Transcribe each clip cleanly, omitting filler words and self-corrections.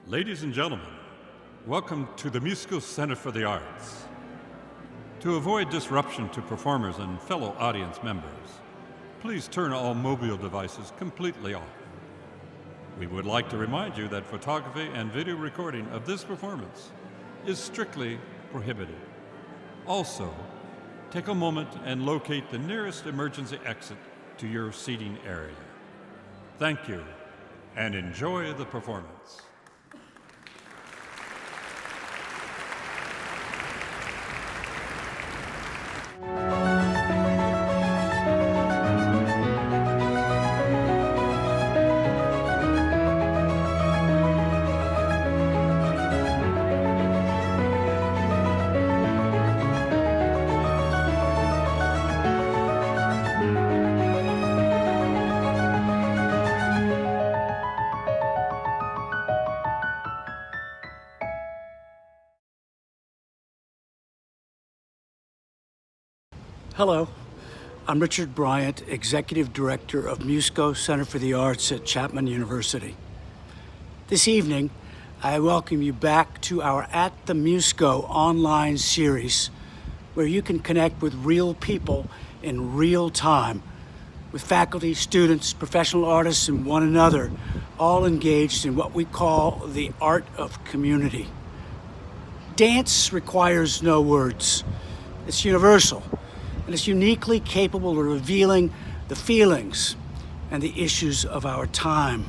Ladies and gentlemen, welcome to the Musical Center for the Arts. To avoid disruption to performers and fellow audience members, please turn all mobile devices completely off. We would like to remind you that photography and video recording of this performance is strictly prohibited. Also, take a moment and locate the nearest emergency exit to your seating area. Thank you, and enjoy the performance. Hello, I'm Richard Bryant, Executive Director of Musco Center for the Arts at Chapman University. This evening, I welcome you back to our At the Musco online series, where you can connect with real people in real time, with faculty, students, professional artists, and one another, all engaged in what we call the art of community. Dance requires no words. It's universal. And it's uniquely capable of revealing the feelings and the issues of our time.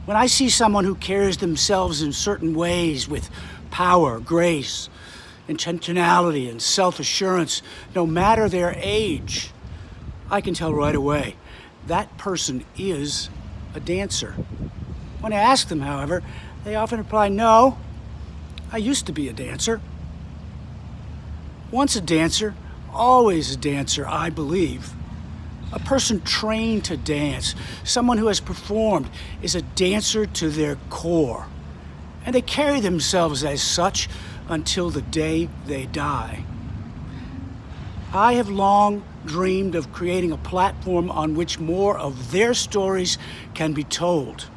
When I see someone who carries themselves in certain ways with power, grace, intentionality, and self-assurance, no matter their age, I can tell right away that person is a dancer. When I ask them, however, they often reply, "No, I used to be a dancer." Once a dancer, always a dancer, I believe. A person trained to dance, someone who has performed, is a dancer to their core. And they carry themselves as such until the day they die. I have long dreamed of creating a platform on which more of their stories can be told.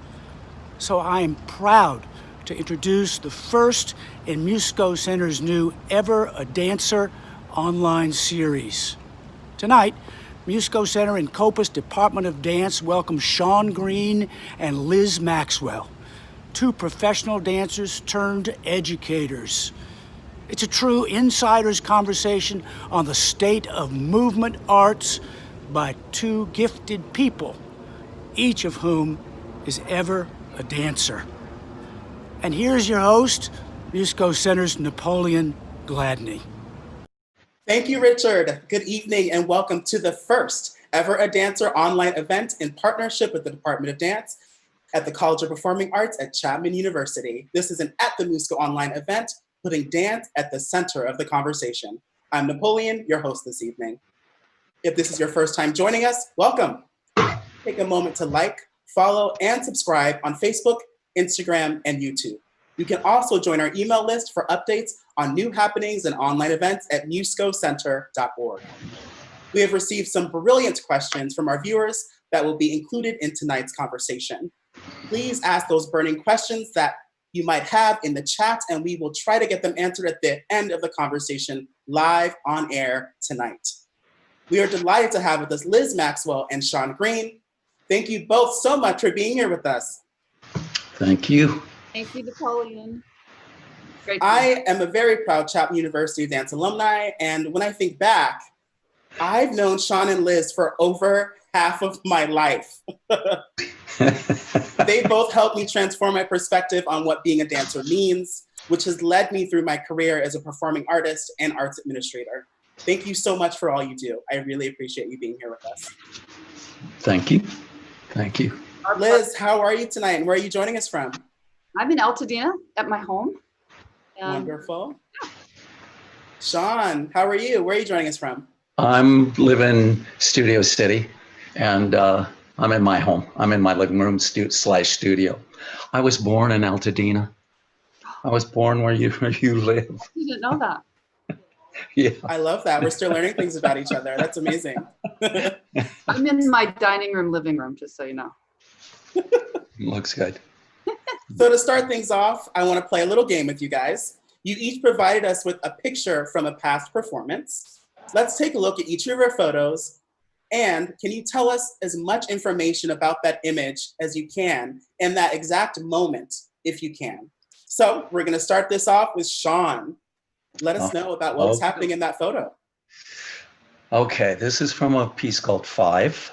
So I am proud to introduce the first in Musco Center's new Ever a Dancer online series. Tonight, Musco Center and Copa's Department of Dance welcome Sean Greene and Liz Maxwell, two professional dancers turned educators. It's a true insider's conversation on the state of movement arts by two gifted people, each of whom is ever a dancer. And here's your host, Musco Center's Napoleon Gladney. Thank you, Richard. Good evening and welcome to the first Ever a Dancer online event in partnership with the Department of Dance at the College of Performing Arts at Chapman University. This is an At the Musco online event, putting dance at the center of the conversation. I'm Napoleon, your host this evening. If this is your first time joining us, welcome. Take a moment to like, follow, and subscribe on Facebook, Instagram, and YouTube. You can also join our email list for updates on new happenings and online events at muscocenter.org. We have received some brilliant questions from our viewers that will be included in tonight's conversation. Please ask those burning questions that you might have in the chat, and we will try to get them answered at the end of the conversation live on air tonight. We are delighted to have with us Liz Maxwell and Sean Greene. Thank you both so much for being here with us. Thank you. Thank you, Napoleon. Great. I am a very proud Chapman University dance alumni, and when I think back, I've known Sean and Liz for over half of my life. They both helped me transform my perspective on what being a dancer means, which has led me through my career as a performing artist and arts administrator. Thank you so much for all you do. I really appreciate you being here with us. Thank you. Thank you. Liz, how are you tonight, and where are you joining us from? I'm in Altadena at my home. Wonderful. Yeah. Sean, how are you? Where are you joining us from? I'm living Studio City, and I'm in my home. I'm in my living room slash studio. I was born in Altadena. I was born where you live. You didn't know that. Yeah. I love that. We're still learning things about each other. That's amazing. I'm in my dining room, living room, just so you know. Looks good. So to start things off, I want to play a little game with you guys. You each provided us with a picture from a past performance. Let's take a look at each of your photos. And can you tell us as much information about that image as you can in that exact moment, if you can? So we're going to start this off with Sean. Let us know about what was happening in that photo. Okay, this is from a piece called Five.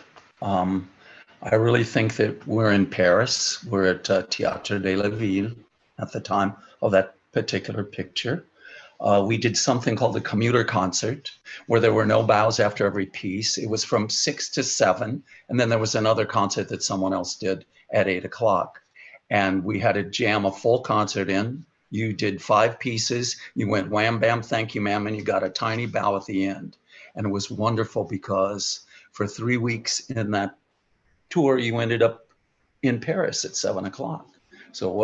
I really think that we're in Paris. We're at Théâtre de la Ville at the time of that particular picture. We did something called the commuter concert, where there were no bows after every piece. It was from 6 to 7, and then there was another concert that someone else did at 8 o'clock. And we had to jam a full concert in. You did 5 pieces, you went wham, bam, thank you, ma'am, and you got a tiny bow at the end. And it was wonderful because for 3 weeks in that tour, you ended up in Paris at 7 o'clock. So it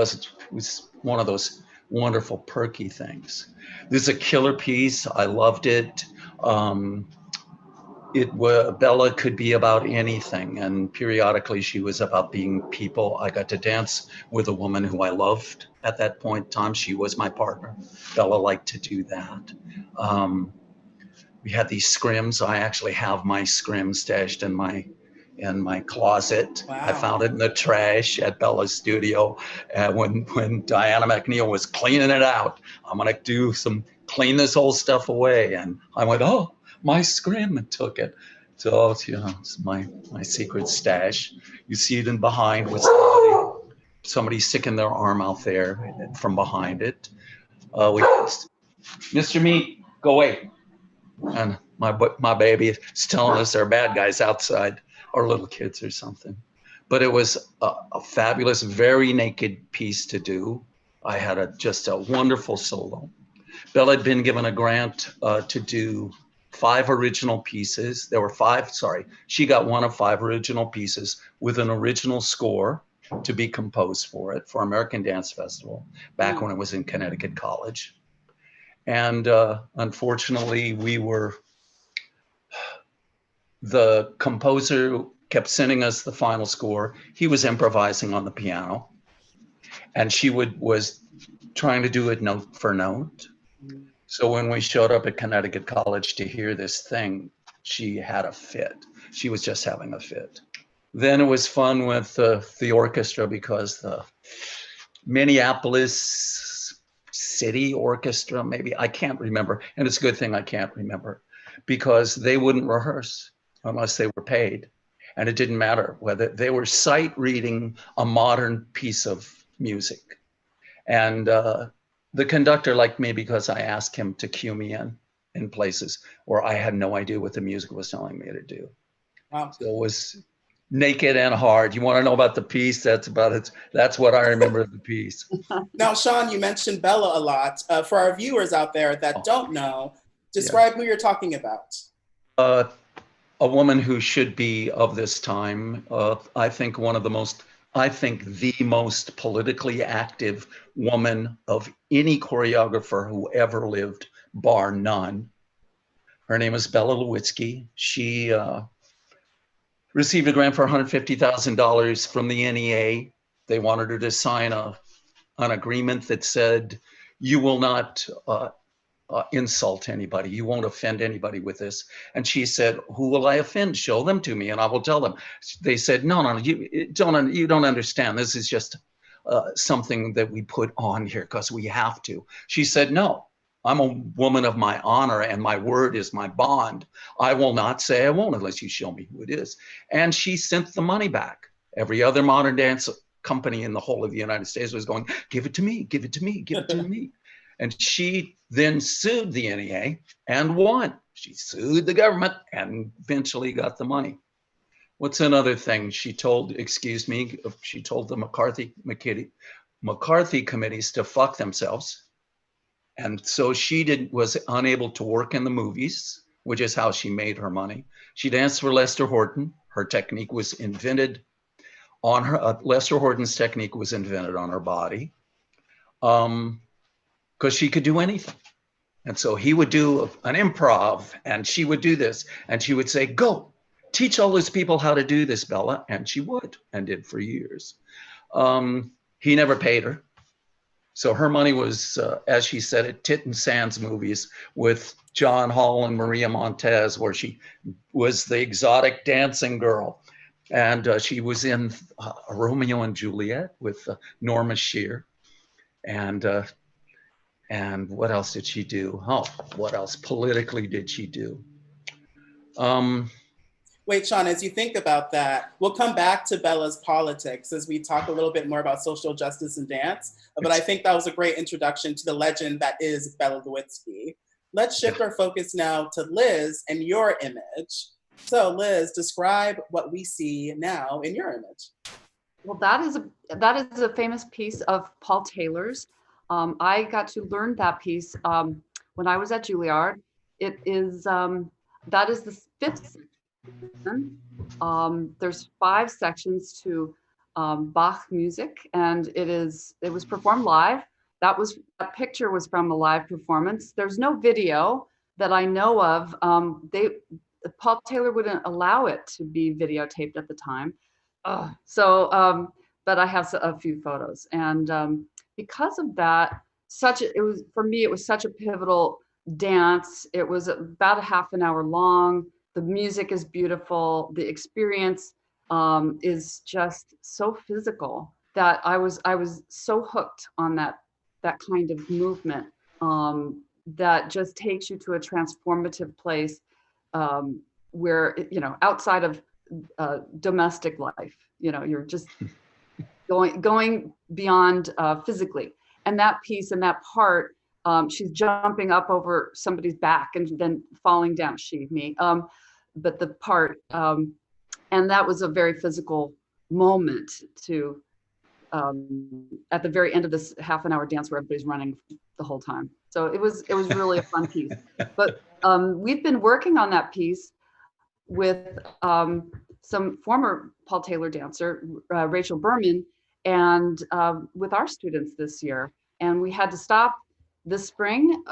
was one of those wonderful perky things. This is a killer piece. I loved it. Bella could be about anything, and periodically she was about being people. I got to dance with a woman who I loved at that point in time. She was my partner. Bella liked to do that. We had these scrims. I actually have my scrim stashed in my closet. Wow. I found it in the trash at Bella's studio when Diana McNeil was cleaning it out. I'm gonna clean this whole stuff away, and I went, oh, my scrim, and took it. So it's my secret stash. You see it in behind with somebody sticking their arm out there from behind it. Mr. Meat, go away. And my baby is telling us they're bad guys outside, or little kids or something. But it was a fabulous, very naked piece to do. I had just a wonderful solo. Bella had been given a grant to do 5 original pieces. There were 5, she got one of 5 original pieces with an original score to be composed for it, for American Dance Festival, back when it was in Connecticut College. And unfortunately, the composer kept sending us the final score. He was improvising on the piano, and she was trying to do it note for note. So when we showed up at Connecticut College to hear this thing, she had a fit. She was just having a fit. Then it was fun with the orchestra, because the Minneapolis City Orchestra, maybe, I can't remember. And it's a good thing I can't remember, because they wouldn't rehearse unless they were paid. And it didn't matter whether they were sight reading a modern piece of music. And the conductor liked me because I asked him to cue me in places where I had no idea what the music was telling me to do. Wow. So it was naked and hard. You want to know about the piece? That's about it. That's what I remember of the piece. Now, Sean, you mentioned Bella a lot. For our viewers out there that don't know, describe who you're talking about. A woman who should be of this time. I think the most politically active woman of any choreographer who ever lived, bar none. Her name is Bella Lewitzky. She received a grant for $150,000 from the NEA. They wanted her to sign an agreement that said, you will not insult anybody. You won't offend anybody with this. And she said, who will I offend? Show them to me and I will tell them. They said, no, you don't understand. This is just something that we put on here because we have to. She said, no, I'm a woman of my honor and my word is my bond. I will not say I won't unless you show me who it is. And she sent the money back. Every other modern dance company in the whole of the United States was going, give it to me, give it to me, give it to me. And she then sued the NEA and won. She sued the government and eventually got the money. What's another thing? She told the McCarthy committees to fuck themselves. And so she was unable to work in the movies, which is how she made her money. She danced for Lester Horton. Her technique was invented on her, Lester Horton's technique was invented on her body. Because she could do anything. And so he would do an improv and she would do this and she would say, go, teach all those people how to do this, Bella. And she would and did for years. He never paid her. So her money was, as she said it, Tit and Sands movies with John Hall and Maria Montez, where she was the exotic dancing girl. And she was in Romeo and Juliet with Norma Shear. And what else did she do? Oh, what else politically did she do? Wait, Sean, as you think about that, we'll come back to Bella's politics as we talk a little bit more about social justice and dance. But I think that was a great introduction to the legend that is Bella Lewitzky. Let's shift our focus now to Liz and your image. So Liz, describe what we see now in your image. Well, that is a famous piece of Paul Taylor's. I got to learn that piece when I was at Juilliard. It is that is the fifth. There's 5 sections to Bach music, and it was performed live. That picture was from a live performance. There's no video that I know of. Paul Taylor wouldn't allow it to be videotaped at the time. But I have a few photos, and because of that, it was such a pivotal dance. It was about a half an hour long. The music is beautiful. The experience is just so physical that I was so hooked on that kind of movement that just takes you to a transformative place where, outside of domestic life, you're just going beyond physically. And that piece and that part, she's jumping up over somebody's back and then falling down. But the part, and that was a very physical moment to, at the very end of this half an hour dance where everybody's running the whole time. So it was really a fun piece. But we've been working on that piece with some former Paul Taylor dancer, Rachel Berman, and with our students this year. And we had to stop this spring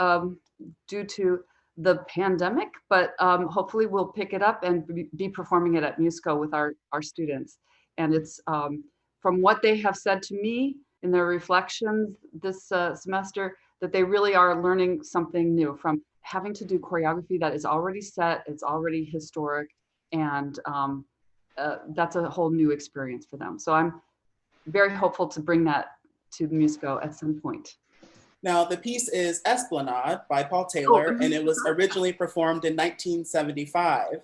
due to the pandemic, but hopefully we'll pick it up and be performing it at Musco with our students. And it's from what they have said to me in their reflections this semester, that they really are learning something new from having to do choreography that is already set, it's already historic, and that's a whole new experience for them. So I'm very hopeful to bring that to Musco at some point. Now, the piece is Esplanade by Paul Taylor, and it was originally performed in 1975.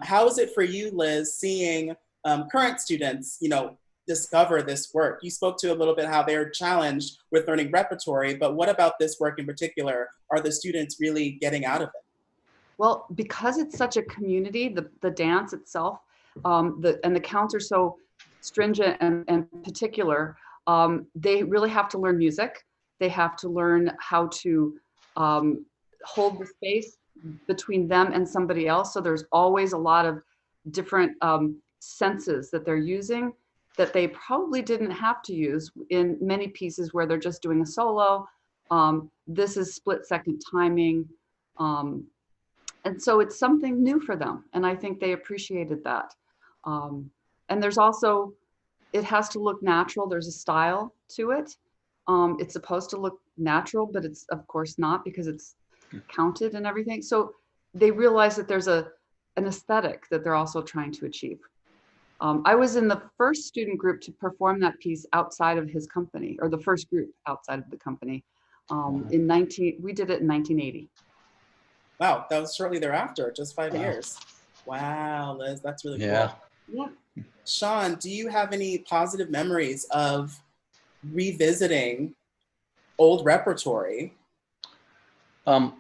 How is it for you, Liz, seeing current students, discover this work? You spoke to a little bit how they're challenged with learning repertory, but what about this work in particular? Are the students really getting out of it? Well, because it's such a community, the dance itself, and the counts are so stringent and particular, they really have to learn music. They have to learn how to hold the space between them and somebody else. So there's always a lot of different senses that they're using that they probably didn't have to use in many pieces where they're just doing a solo. This is split-second timing. And so it's something new for them. And I think they appreciated that. And there's also, it has to look natural. There's a style to it. It's supposed to look natural, but it's of course not, because it's counted and everything. So they realize that there's an aesthetic that they're also trying to achieve. I was in the first student group to perform that piece outside of his company, or the first group outside of the company. We did it in 1980. Wow, that was shortly thereafter, just 5 years. Wow, Liz, that's really cool. Yeah. Sean, do you have any positive memories of revisiting old repertory? I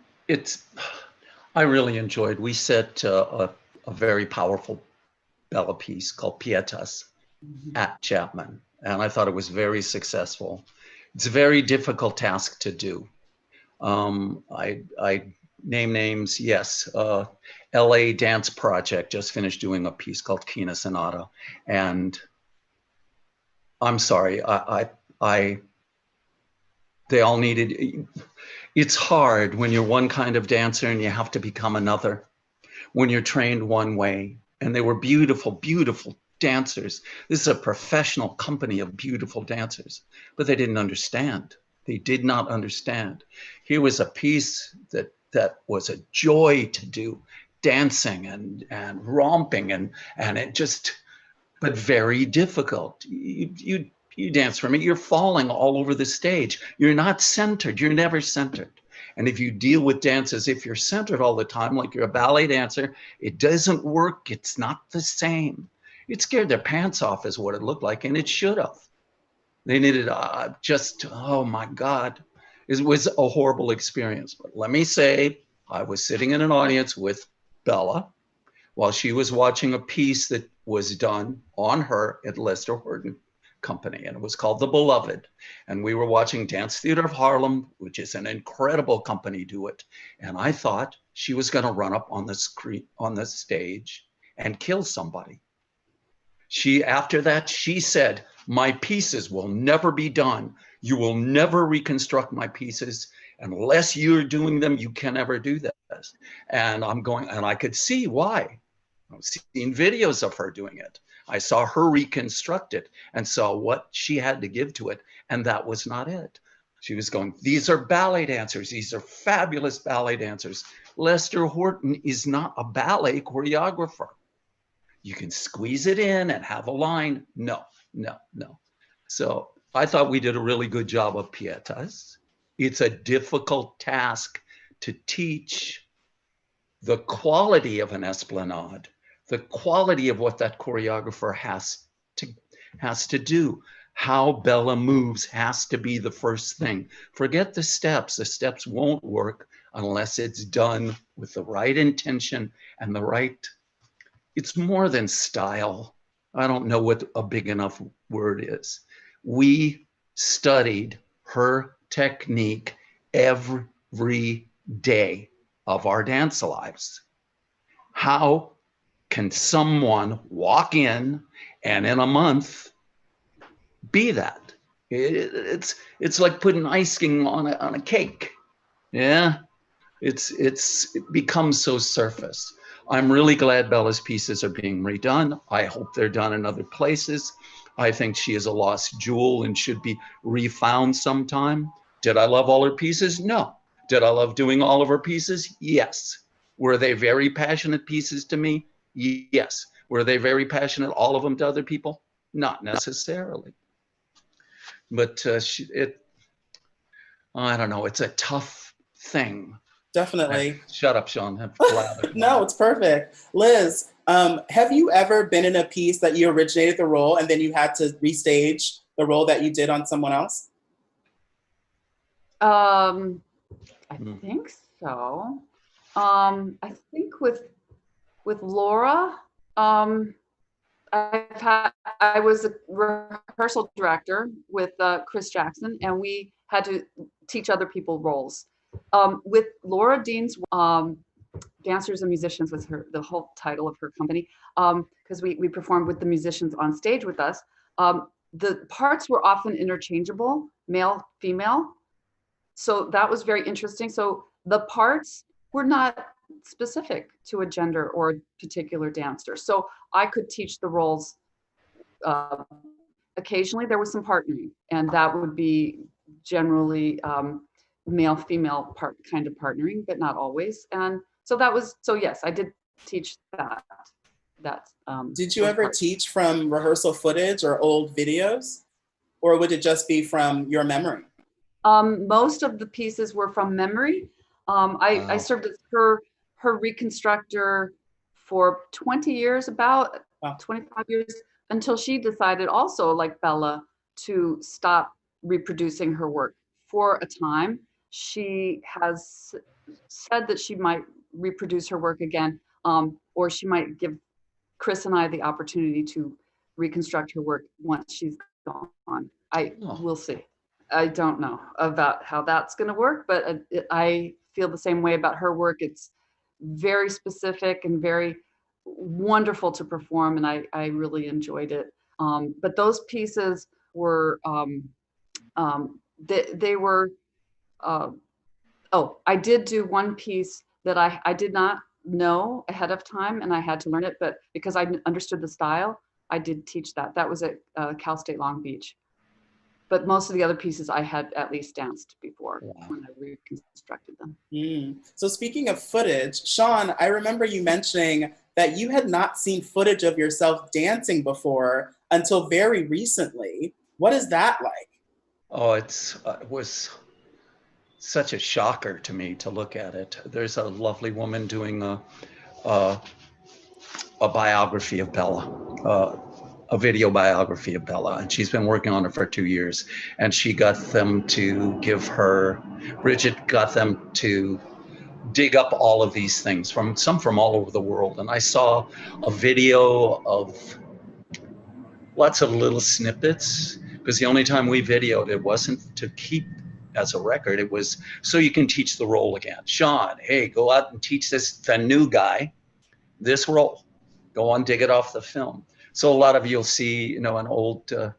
really enjoyed. We set a very powerful Bella piece called Pietas at Chapman, and I thought it was very successful. It's a very difficult task to do. I name names, yes. LA Dance Project just finished doing a piece called Kina Sonata, and I'm sorry, they all needed, it's hard when you're one kind of dancer and you have to become another, when you're trained one way. And they were beautiful, beautiful dancers. This is a professional company of beautiful dancers, but they didn't understand. They did not understand. Here was a piece that was a joy to do, dancing and romping and it just, but very difficult. You dance for me, you're falling all over the stage. You're not centered. You're never centered. And if you deal with dance as if you're centered all the time, like you're a ballet dancer, it doesn't work. It's not the same. It scared their pants off is what it looked like, and it should have. They needed oh my God. It was a horrible experience. But let me say, I was sitting in an audience with Bella while she was watching a piece that was done on her at Lester Horton Company, and it was called The Beloved. And we were watching Dance Theater of Harlem, which is an incredible company, do it. And I thought she was going to run up on the screen, on the stage, and kill somebody. After that, she said, my pieces will never be done. You will never reconstruct my pieces. Unless you're doing them, you can never do this. And I'm going, and I could see why. I've seen videos of her doing it. I saw her reconstruct it and saw what she had to give to it. And that was not it. She was going, these are ballet dancers. These are fabulous ballet dancers. Lester Horton is not a ballet choreographer. You can squeeze it in and have a line. No, no, no. So I thought we did a really good job of Pietas. It's a difficult task to teach the quality of an Esplanade, the quality of what that choreographer has to do. How Bella moves has to be the first thing. Forget the steps. The steps won't work unless it's done with the right intention and the right, it's more than style. I don't know what a big enough word is. We studied her technique every day of our dance lives. How can someone walk in and in a month be that? It's like putting icing on a cake. Yeah, it becomes so surface. I'm really glad Bella's pieces are being redone. I hope they're done in other places. I think she is a lost jewel and should be refound sometime. Did I love all her pieces? No. Did I love doing all of her pieces? Yes. Were they very passionate pieces to me? Yes. Were they very passionate, all of them, to other people? Not necessarily. But I don't know, it's a tough thing. Definitely. Shut up, Sean. No, it's perfect. Liz, have you ever been in a piece that you originated the role and then you had to restage the role that you did on someone else? I think so. I think with Laura, I was a rehearsal director with Chris Jackson, and we had to teach other people roles. With Laura Dean's Dancers and Musicians was the whole title of her company, because we performed with the musicians on stage with us. The parts were often interchangeable, male, female. So that was very interesting. So the parts were not specific to a gender or a particular dancer. So I could teach the roles. Occasionally there was some partnering, and that would be generally male-female kind of partnering, but not always. And so yes, I did teach that. Did you ever teach from rehearsal footage or old videos? Or would it just be from your memory? Most of the pieces were from memory. I served as her reconstructor for 20 years, about 25 years, until she decided also, like Bella, to stop reproducing her work for a time. She has said that she might reproduce her work again, or she might give Chris and I the opportunity to reconstruct her work once she's gone. We'll see. I don't know about how that's going to work, but I feel the same way about her work. It's very specific and very wonderful to perform, and I really enjoyed it. But those pieces were, they were, I did do one piece that I did not know ahead of time, and I had to learn it, but because I understood the style, I did teach that. That was at Cal State Long Beach. But most of the other pieces I had at least danced before when I reconstructed them. So speaking of footage, Sean, I remember you mentioning that you had not seen footage of yourself dancing before until very recently. What is that like? Oh, it was such a shocker to me to look at it. There's a lovely woman doing a biography of Bella, a video biography of Bella, and she's been working on it for 2 years. And she got them to Bridget got them to dig up all of these things from all over the world. And I saw a video of lots of little snippets, because the only time we videoed it wasn't to keep as a record, it was so you can teach the role again. Sean, hey, go out and teach the new guy this role. Go on, dig it off the film. So a lot of you'll see, an the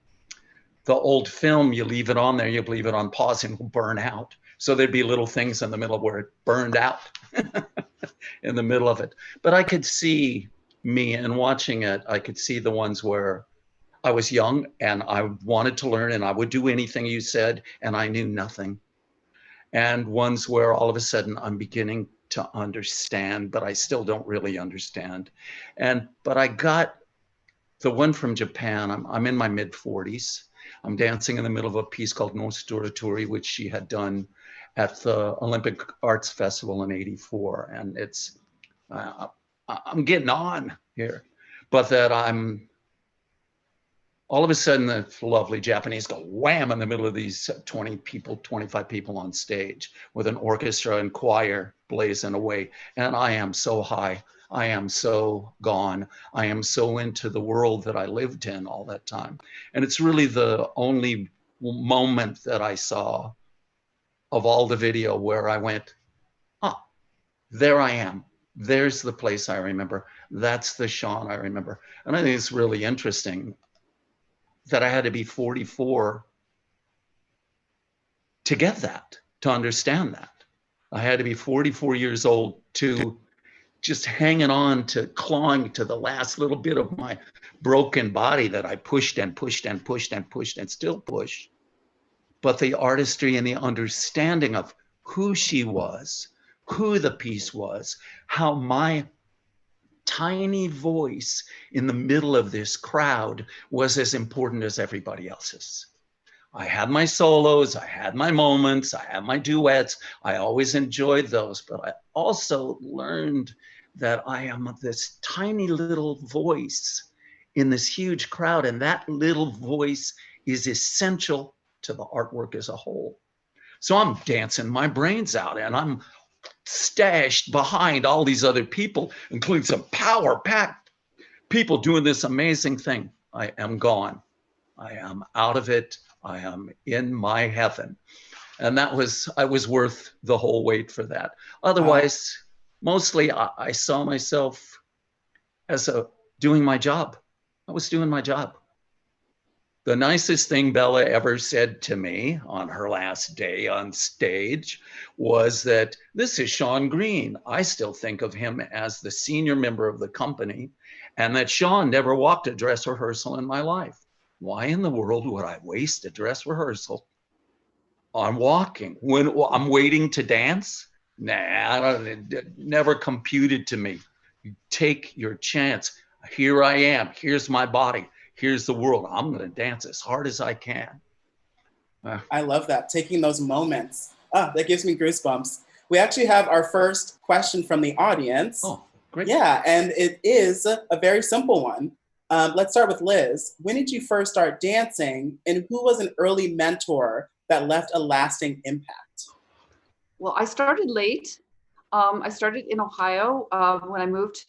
old film, you leave it on there, you leave it on pause and it'll burn out. So there'd be little things in the middle where it burned out in the middle of it. But I could see me, and watching it, I could see the ones where I was young and I wanted to learn and I would do anything you said and I knew nothing. And ones where all of a sudden I'm beginning to understand, but I still don't really understand. But I got the one from Japan. I'm in my mid 40s. I'm dancing in the middle of a piece called No Storatore, which she had done at the Olympic Arts Festival in '84. And I'm getting on here, but that all of a sudden the lovely Japanese go wham in the middle of these 20 people, 25 people on stage with an orchestra and choir blazing away. And I am so high. I am so gone. I am so into the world that I lived in all that time. And it's really the only moment that I saw of all the video where I went, oh, there I am. There's the place I remember. That's the Sean I remember. And I think it's really interesting that I had to be 44 to get that, to understand that. I had to be 44 years old to just hanging on to, clawing to the last little bit of my broken body that I pushed and pushed and pushed and pushed and still push. But the artistry and the understanding of who she was, who the piece was, how my tiny voice in the middle of this crowd was as important as everybody else's. I had my solos, I had my moments, I had my duets. I always enjoyed those, but I also learned that I am this tiny little voice in this huge crowd, and that little voice is essential to the artwork as a whole. So I'm dancing my brains out, and I'm stashed behind all these other people, including some power-packed people doing this amazing thing. I am gone. I am out of it. I am in my heaven. And I was worth the whole wait for that. Otherwise, mostly I saw myself as doing my job. I was doing my job. The nicest thing Bella ever said to me on her last day on stage was that this is Sean Greene. I still think of him as the senior member of the company, and that Sean never walked a dress rehearsal in my life. Why in the world would I waste a dress rehearsal on walking when I'm waiting to dance? Nah, it never computed to me. You take your chance. Here I am. Here's my body. Here's the world. I'm going to dance as hard as I can. I love that, taking those moments. That gives me goosebumps. We actually have our first question from the audience. Oh, great. Yeah, and it is a very simple one. Let's start with Liz. When did you first start dancing, and who was an early mentor that left a lasting impact? Well, I started late. I started in Ohio when I moved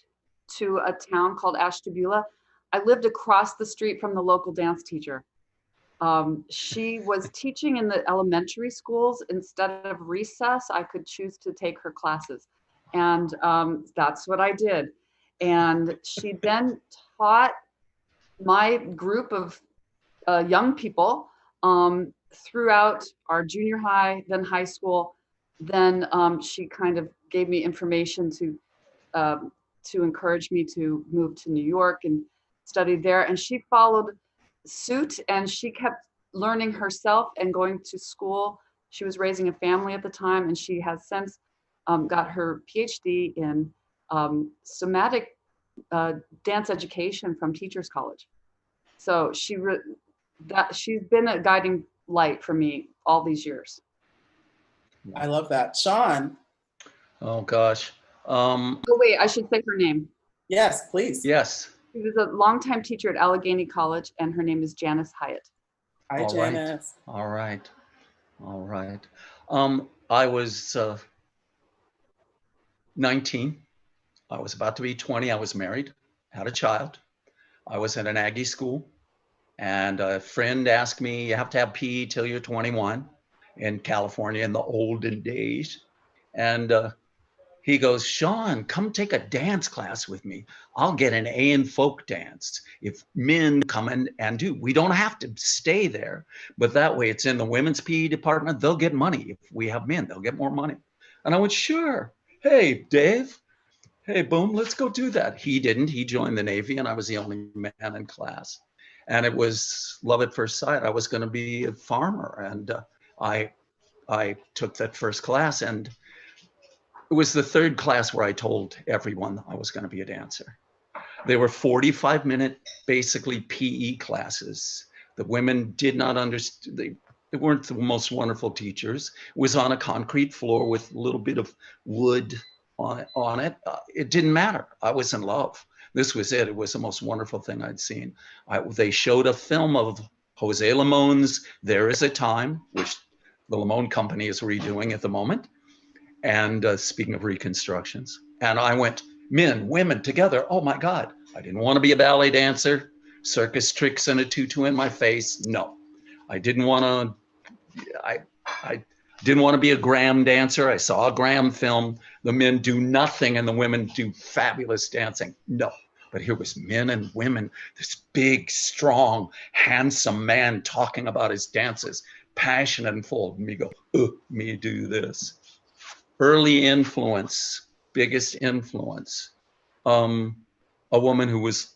to a town called Ashtabula. I lived across the street from the local dance teacher. She was teaching in the elementary schools. Instead of recess, I could choose to take her classes. And that's what I did. And she then taught my group of young people throughout our junior high, then high school. Then she kind of gave me information to encourage me to move to New York and studied there, and she followed suit, and she kept learning herself and going to school. She was raising a family at the time, and she has since got her PhD in somatic dance education from Teachers College. So she's been a guiding light for me all these years. I love that. Sean. Oh gosh. Oh wait, I should say her name. Yes, please. Yes. She was a longtime teacher at Allegheny College, and her name is Janice Hyatt. Hi, All right. Janice. All right. All right. I was 19. I was about to be 20. I was married, had a child. I was at an Aggie school, and a friend asked me, you have to have PE till you're 21 in California in the olden days. And he goes, Sean, come take a dance class with me. I'll get an A in folk dance. If men come in and do, we don't have to stay there, but that way it's in the women's PE department. They'll get money. If we have men, they'll get more money. And I went, sure. Hey, Dave. Hey, boom, let's go do that. He didn't. He joined the Navy, and I was the only man in class. And it was love at first sight. I was going to be a farmer, and I took that first class, and it was the third class where I told everyone I was going to be a dancer. They were 45-minute, basically PE classes. The women did not understand. They weren't the most wonderful teachers. It was on a concrete floor with a little bit of wood on it. It didn't matter. I was in love. This was it. It was the most wonderful thing I'd seen. They showed a film of Jose Limon's There Is a Time, which the Limon Company is redoing at the moment. And speaking of reconstructions, and I went, men, women together. Oh my God. I didn't want to be a ballet dancer, circus tricks and a tutu in my face. No, I didn't want to, I didn't want to be a Graham dancer. I saw a Graham film. The men do nothing and the women do fabulous dancing. No, but here was men and women, this big, strong, handsome man talking about his dances, passionate and full. Me go, me do this. Early influence, biggest influence. A woman who was,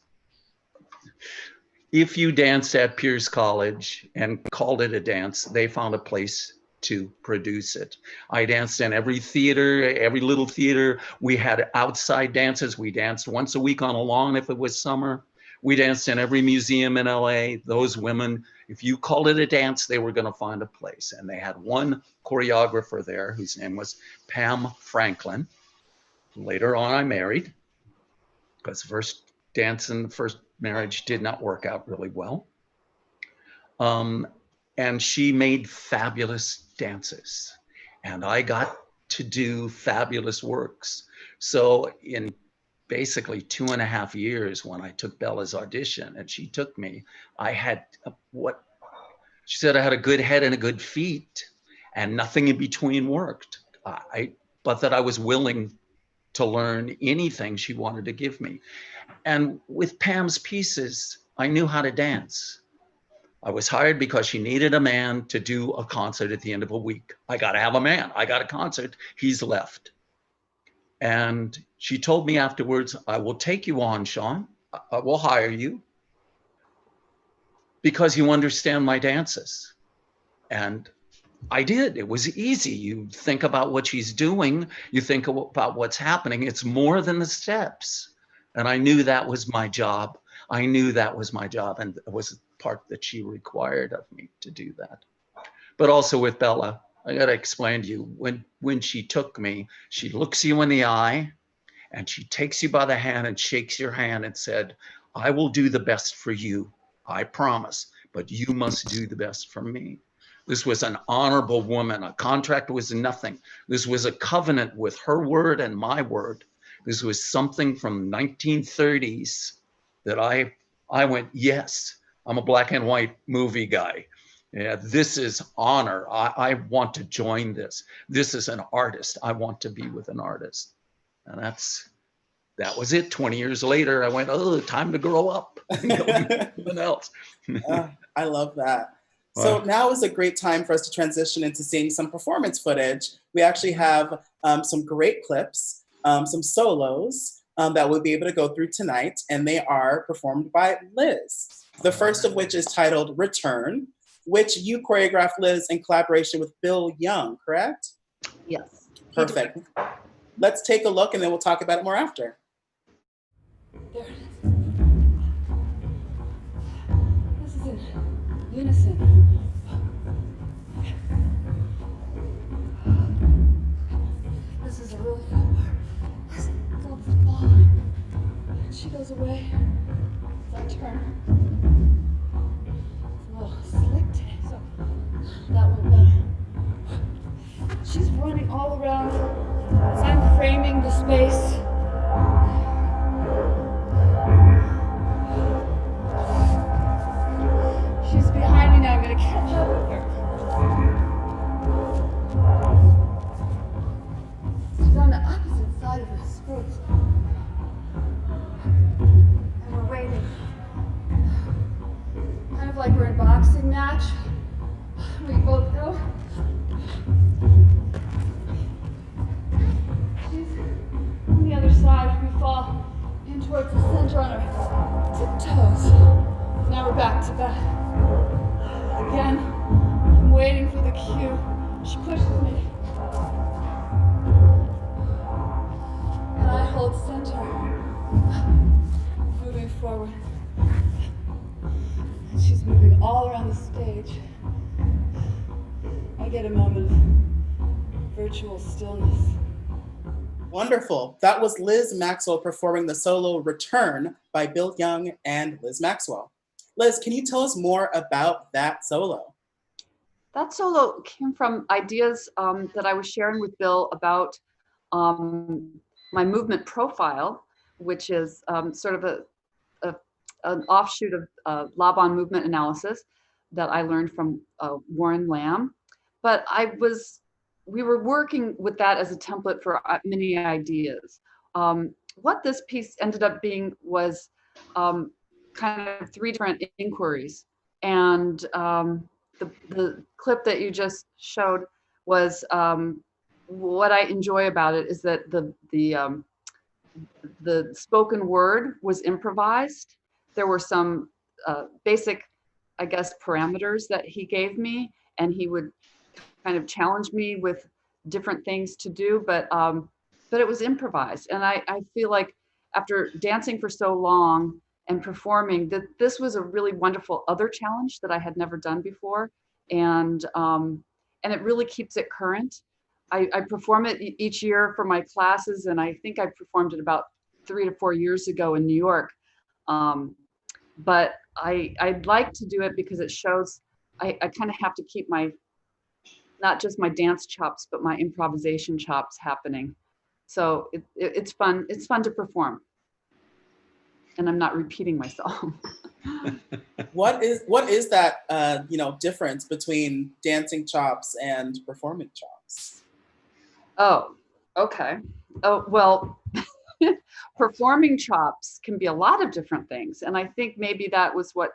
if you danced at Pierce College and called it a dance, they found a place to produce it. I danced in every theater, every little theater. We had outside dances. We danced once a week on a lawn if it was summer. We danced in every museum in LA. Those women, if you called it a dance, they were going to find a place. And they had one choreographer there whose name was Pam Franklin. Later on, I married because the first dance in the first marriage did not work out really well. And she made fabulous dances. And I got to do fabulous works. So in basically 2.5 years when I took Bella's audition and she took me, I had she said I had a good head and a good feet and nothing in between worked. But that I was willing to learn anything she wanted to give me. And with Pam's pieces, I knew how to dance. I was hired because she needed a man to do a concert at the end of a week. I got to have a man. I got a concert. He's left. And she told me afterwards, I will take you on, Sean. I will hire you because you understand my dances. And I did. It was easy. You think about what she's doing. You think about what's happening. It's more than the steps. And I knew that was my job. I knew that was my job. And it was the part that she required of me to do that. But also with Bella, I got to explain to you, when she took me, she looks you in the eye and she takes you by the hand and shakes your hand and said, I will do the best for you. I promise, but you must do the best for me. This was an honorable woman. A contract was nothing. This was a covenant with her word and my word. This was something from 1930s that I went, yes, I'm a black and white movie guy. Yeah, this is honor. I want to join this. This is an artist. I want to be with an artist. And that was it. 20 years later, I went, oh, time to grow up and go do something else. I love that. So now is a great time for us to transition into seeing some performance footage. We actually have some great clips, some solos, that we'll be able to go through tonight, and they are performed by Liz. The first of which is titled Return, which you choreographed, Liz, in collaboration with Bill Young, correct? Yes. Perfect. Let's take a look and then we'll talk about it more after. There it is. This is in unison. This is a really fun part. This girl is falling. And she goes away. So I turn. It's a little slick today, so that went better. She's running all around as I'm framing the space. She's behind me now. I'm gonna catch up with her. She's on the opposite side of the space. And we're waiting. Kind of like we're in a boxing match. We both go. She's on the other side. We fall in towards the center on our tiptoes. Now we're back to back. Again, I'm waiting for the cue. She pushes me. And I hold center. Moving forward. And she's moving all around the stage. I get a moment of virtual stillness. Wonderful. That was Liz Maxwell performing the solo Return by Bill Young and Liz Maxwell. Liz, can you tell us more about that solo? That solo came from ideas that I was sharing with Bill about my movement profile, which is sort of an offshoot of Laban movement analysis that I learned from Warren Lamb. But we were working with that as a template for many ideas. What this piece ended up being was kind of 3 different inquiries. And the clip that you just showed was what I enjoy about it is that the spoken word was improvised. There were some basic, I guess, parameters that he gave me, and he would kind of challenge me with different things to do, but it was improvised. And I feel like after dancing for so long and performing, that this was a really wonderful other challenge that I had never done before. And it really keeps it current. I perform it each year for my classes, and I think I performed it about 3 to 4 years ago in New York. But I'd like to do it because it shows I kind of have to keep not just my dance chops, but my improvisation chops happening. So it's fun. It's fun to perform. And I'm not repeating myself. What is that difference between dancing chops and performing chops? Oh, okay. Oh, well, performing chops can be a lot of different things. And I think maybe that was what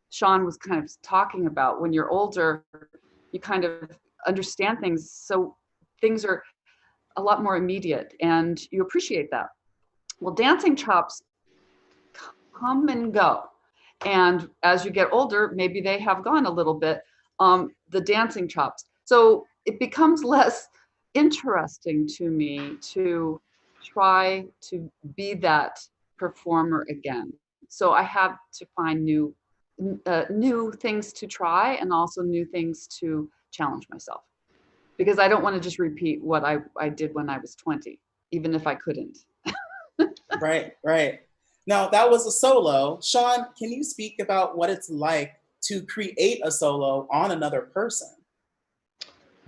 Sean was kind of talking about. When you're older, you kind of understand things. So things are a lot more immediate and you appreciate that. Well, dancing chops come and go. And as you get older, maybe they have gone a little bit, the dancing chops. So it becomes less interesting to me to try to be that performer again. So I have to find new things to try and also new things to challenge myself, because I don't want to just repeat what I did when I was 20, even if I couldn't. Right. Now, that was a solo. Sean, can you speak about what it's like to create a solo on another person?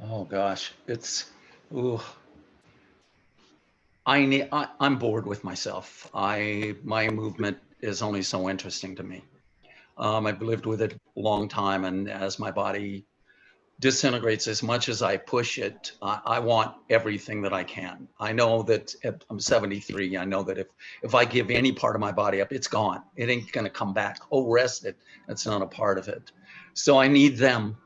Oh gosh, I'm bored with myself. My movement is only so interesting to me. I've lived with it a long time, and as my body disintegrates, as much as I push it, I want everything that I can. I know that I'm 73. I know that if I give any part of my body up, it's gone. It ain't gonna come back. Oh, rest it. That's not a part of it. So I need them.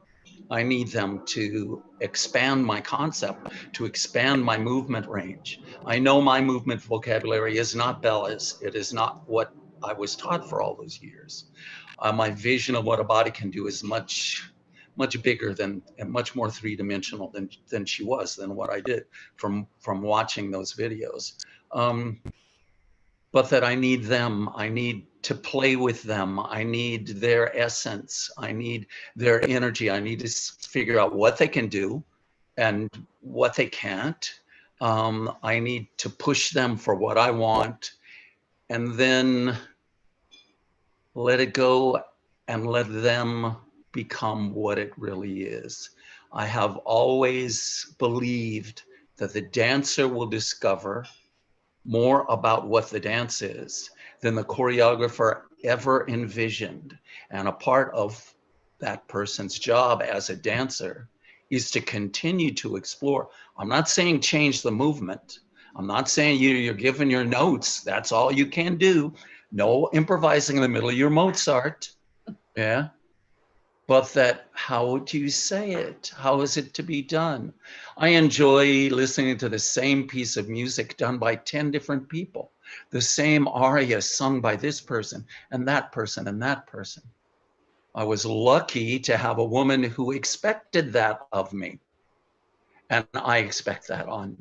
I need them to expand my concept, to expand my movement range. I know my movement vocabulary is not Bella's. It is not what I was taught for all those years. My vision of what a body can do is much bigger than and much more three-dimensional than she was, than what I did from watching those videos. But that I need them. I need to play with them. I need their essence. I need their energy. I need to figure out what they can do and what they can't. I need to push them for what I want, and then let it go and let them become what it really is. I have always believed that the dancer will discover more about what the dance is than the choreographer ever envisioned. And a part of that person's job as a dancer is to continue to explore. I'm not saying change the movement. I'm not saying you're given your notes. That's all you can do. No improvising in the middle of your Mozart. Yeah. But that, how do you say it? How is it to be done? I enjoy listening to the same piece of music done by 10 different people, the same aria sung by this person and that person and that person. I was lucky to have a woman who expected that of me. And I expect that on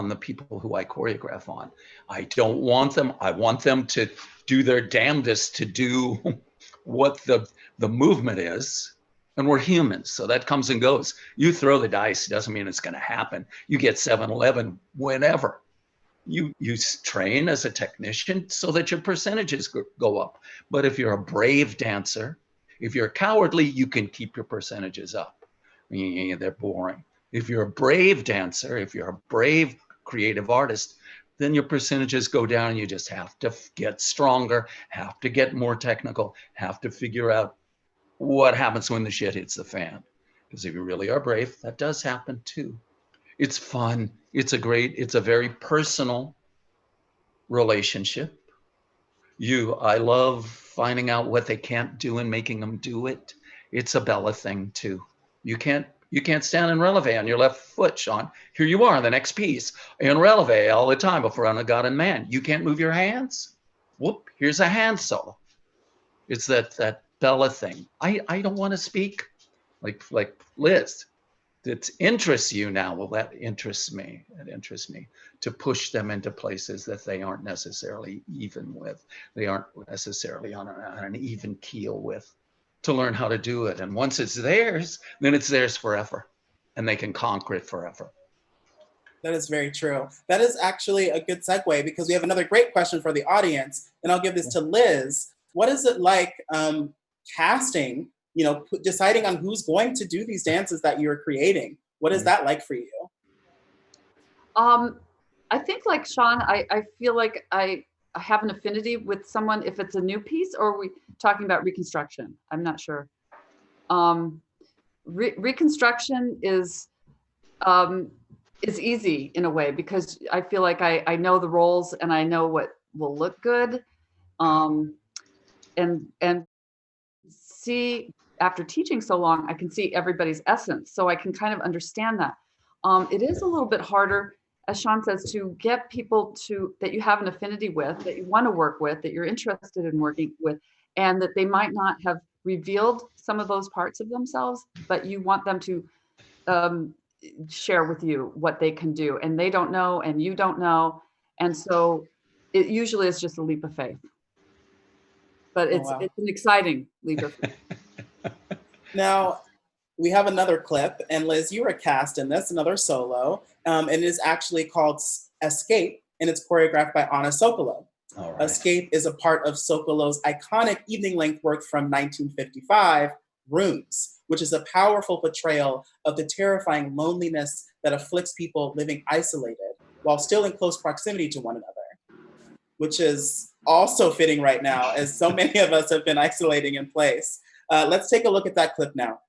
the people who I choreograph on. I don't want them, I want them to do their damnedest to do what the movement is. And we're humans, so that comes and goes. You throw the dice, doesn't mean it's going to happen. You get 7-11 whenever. You train as a technician so that your percentages go up. But if you're a brave dancer, if you're cowardly, you can keep your percentages up. They're boring. If you're a brave dancer, if you're a brave creative artist, then your percentages go down. You just have to get stronger, have to get more technical, have to figure out what happens when the shit hits the fan. Because if you really are brave, that does happen too. It's fun. It's a very personal relationship. I love finding out what they can't do and making them do it. It's a Bella thing too. You can't stand in releve on your left foot, Sean. Here you are in the next piece, in releve all the time before on a God and Man. You can't move your hands? Whoop, here's a hand solo. It's that Bella thing. I don't want to speak like Liz. That interests you now. Well, that interests me. It interests me to push them into places that they aren't necessarily even with. They aren't necessarily on an even keel with, to learn how to do it. And once it's theirs, then it's theirs forever, and they can conquer it forever. That is very true. That is actually a good segue, because we have another great question for the audience, and I'll give this to Liz. What is it like casting, deciding on who's going to do these dances that you're creating? What is that like for you? I think like Sean, I feel like I have an affinity with someone if it's a new piece, or are we talking about reconstruction? I'm not sure. Reconstruction is easy in a way, because I feel like I know the roles and I know what will look good. And see, after teaching so long, I can see everybody's essence. So I can kind of understand that. It is a little bit harder, as Sean says, to get people that you have an affinity with, that you want to work with, that you're interested in working with, and that they might not have revealed some of those parts of themselves, but you want them to share with you what they can do. And they don't know, and you don't know. And so it usually is just a leap of faith. But it's an exciting leap of faith. Now, we have another clip, and Liz, you were cast in this, another solo, and it is actually called Escape, and it's choreographed by Sokolow. All right. Escape is a part of Sokolow's iconic evening-length work from 1955, Rooms, which is a powerful portrayal of the terrifying loneliness that afflicts people living isolated while still in close proximity to one another, which is also fitting right now, as so many of us have been isolating in place. Let's take a look at that clip now.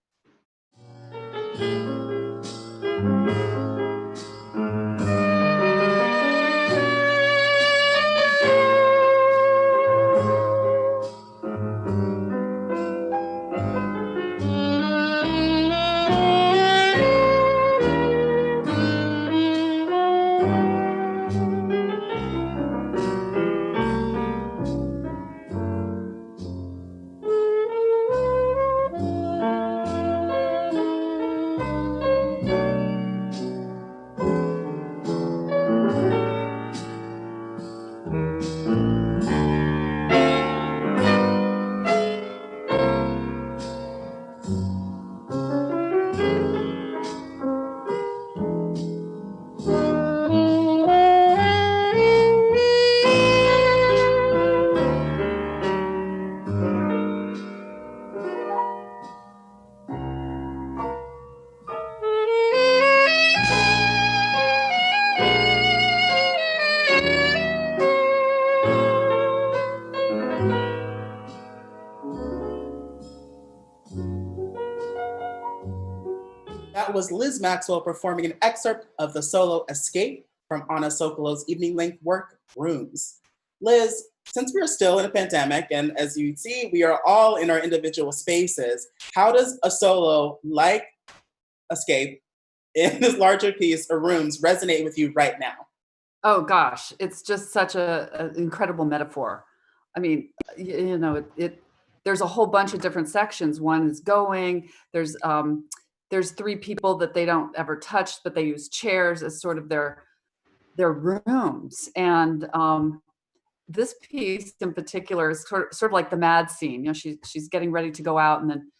That was Liz Maxwell performing an excerpt of the solo Escape from Anna Sokolow's evening length work, Rooms. Liz, since we're still in a pandemic, and as you see, we are all in our individual spaces, how does a solo like Escape in this larger piece or Rooms resonate with you right now? Oh gosh, it's just such an incredible metaphor. I mean, there's a whole bunch of different sections. One is going, there's three people that they don't ever touch, but they use chairs as sort of their rooms. And this piece in particular is sort of like the mad scene. She's getting ready to go out and then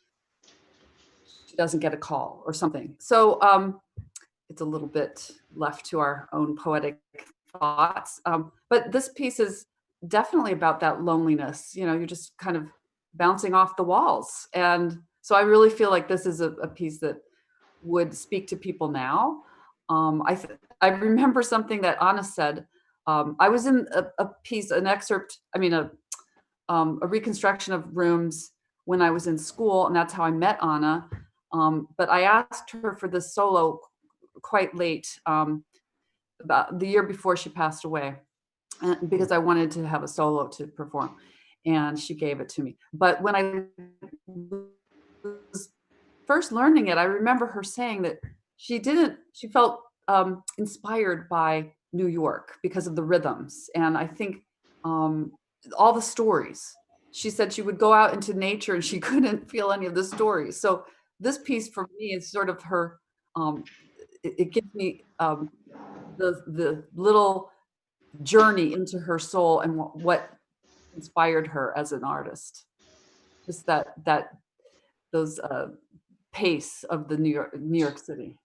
she doesn't get a call or something. So it's a little bit left to our own poetic thoughts. But this piece is definitely about that loneliness. You're just kind of bouncing off the walls. And so I really feel like this is a piece that would speak to people now. I remember something that Anna said. I was in a piece, an excerpt, a reconstruction of Rooms when I was in school, and that's how I met Anna. But I asked her for this solo quite late, about the year before she passed away, because I wanted to have a solo to perform, and she gave it to me. But when I was first learning it, I remember her saying that she felt inspired by New York because of the rhythms. And I think all the stories, she said she would go out into nature and she couldn't feel any of the stories. So this piece for me is sort of her, it gives me the little journey into her soul and what inspired her as an artist. Just those pace of the New York City.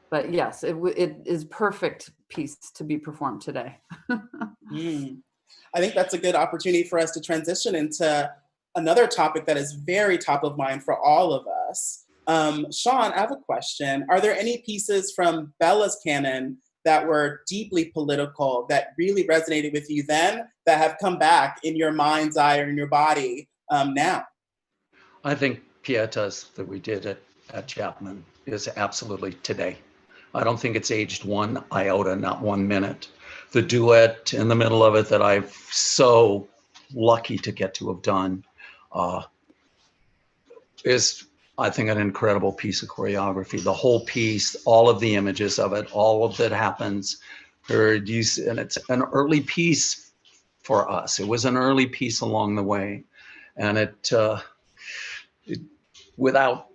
But yes, it is perfect piece to be performed today. I think that's a good opportunity for us to transition into another topic that is very top of mind for all of us. Sean, I have a question. Are there any pieces from Bella's canon that were deeply political that really resonated with you then that have come back in your mind's eye or in your body now? I think Pieta's that we did at Chapman is absolutely today. I don't think it's aged one iota, not 1 minute. The duet in the middle of it that I'm so lucky to get to have done is, I think, an incredible piece of choreography. The whole piece, all of the images of it, all of that happens, and it's an early piece for us. It was an early piece along the way, and it without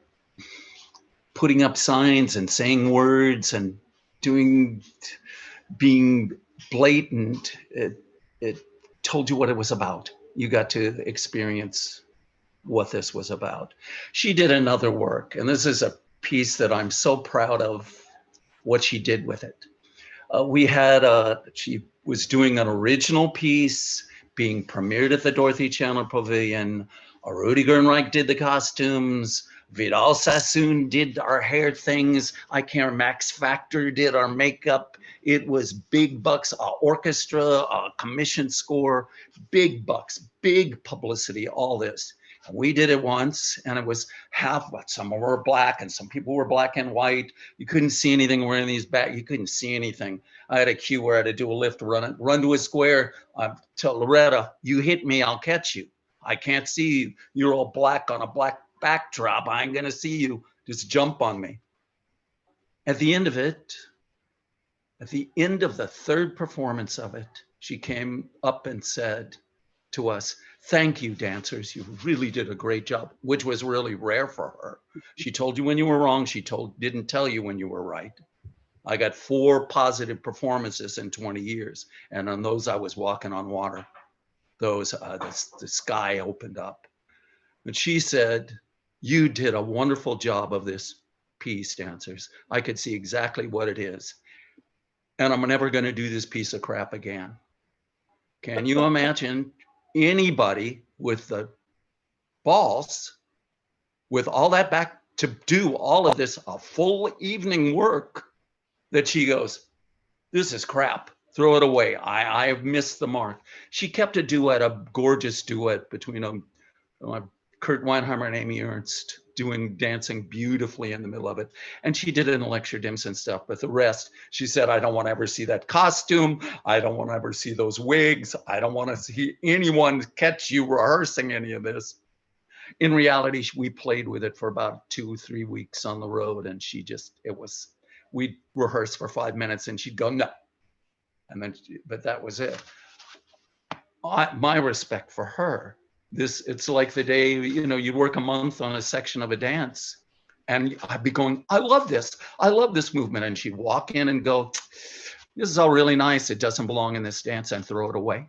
putting up signs and saying words and being blatant, it told you what it was about. You got to experience what this was about. She did another work, and this is a piece that I'm so proud of what she did with it. She was doing an original piece being premiered at the Dorothy Chandler Pavilion. Rudy Gernreich did the costumes. Vidal Sassoon did our hair things. Max Factor did our makeup. It was big bucks, orchestra, commission score, big bucks, big publicity, all this. And we did it once, and it was some were black and some people were black and white. You couldn't see anything wearing these back. You couldn't see anything. I had a cue where I had to do a lift, run to a square, tell Loretta, you hit me, I'll catch you. I can't see you. You're all black on a black backdrop. I ain't gonna see you. Just jump on me. At the end of it, at the end of the third performance of it, she came up and said to us, thank you, dancers. You really did a great job, which was really rare for her. She told you when you were wrong. She didn't tell you when you were right. I got 4 positive performances in 20 years. And on those, I was walking on water. The sky opened up. But she said, you did a wonderful job of this piece, dancers. I could see exactly what it is. And I'm never going to do this piece of crap again. Can you imagine anybody with the balls, with all that back to do all of this, a full evening work, that she goes, this is crap. Throw it away. I've missed the mark. She kept a gorgeous duet between my Kurt Weinheimer and Amy Ernst doing dancing beautifully in the middle of it. And she did it in lecture dims and stuff, but the rest, she said, I don't want to ever see that costume. I don't want to ever see those wigs. I don't want to see anyone catch you rehearsing any of this. In reality, we played with it for about 2-3 weeks on the road, and we'd rehearse for 5 minutes and she'd go, no. And then, but that was it. My respect for her, it's like the day, you'd work a month on a section of a dance and I'd be going, I love this movement. And she'd walk in and go, this is all really nice. It doesn't belong in this dance, and throw it away.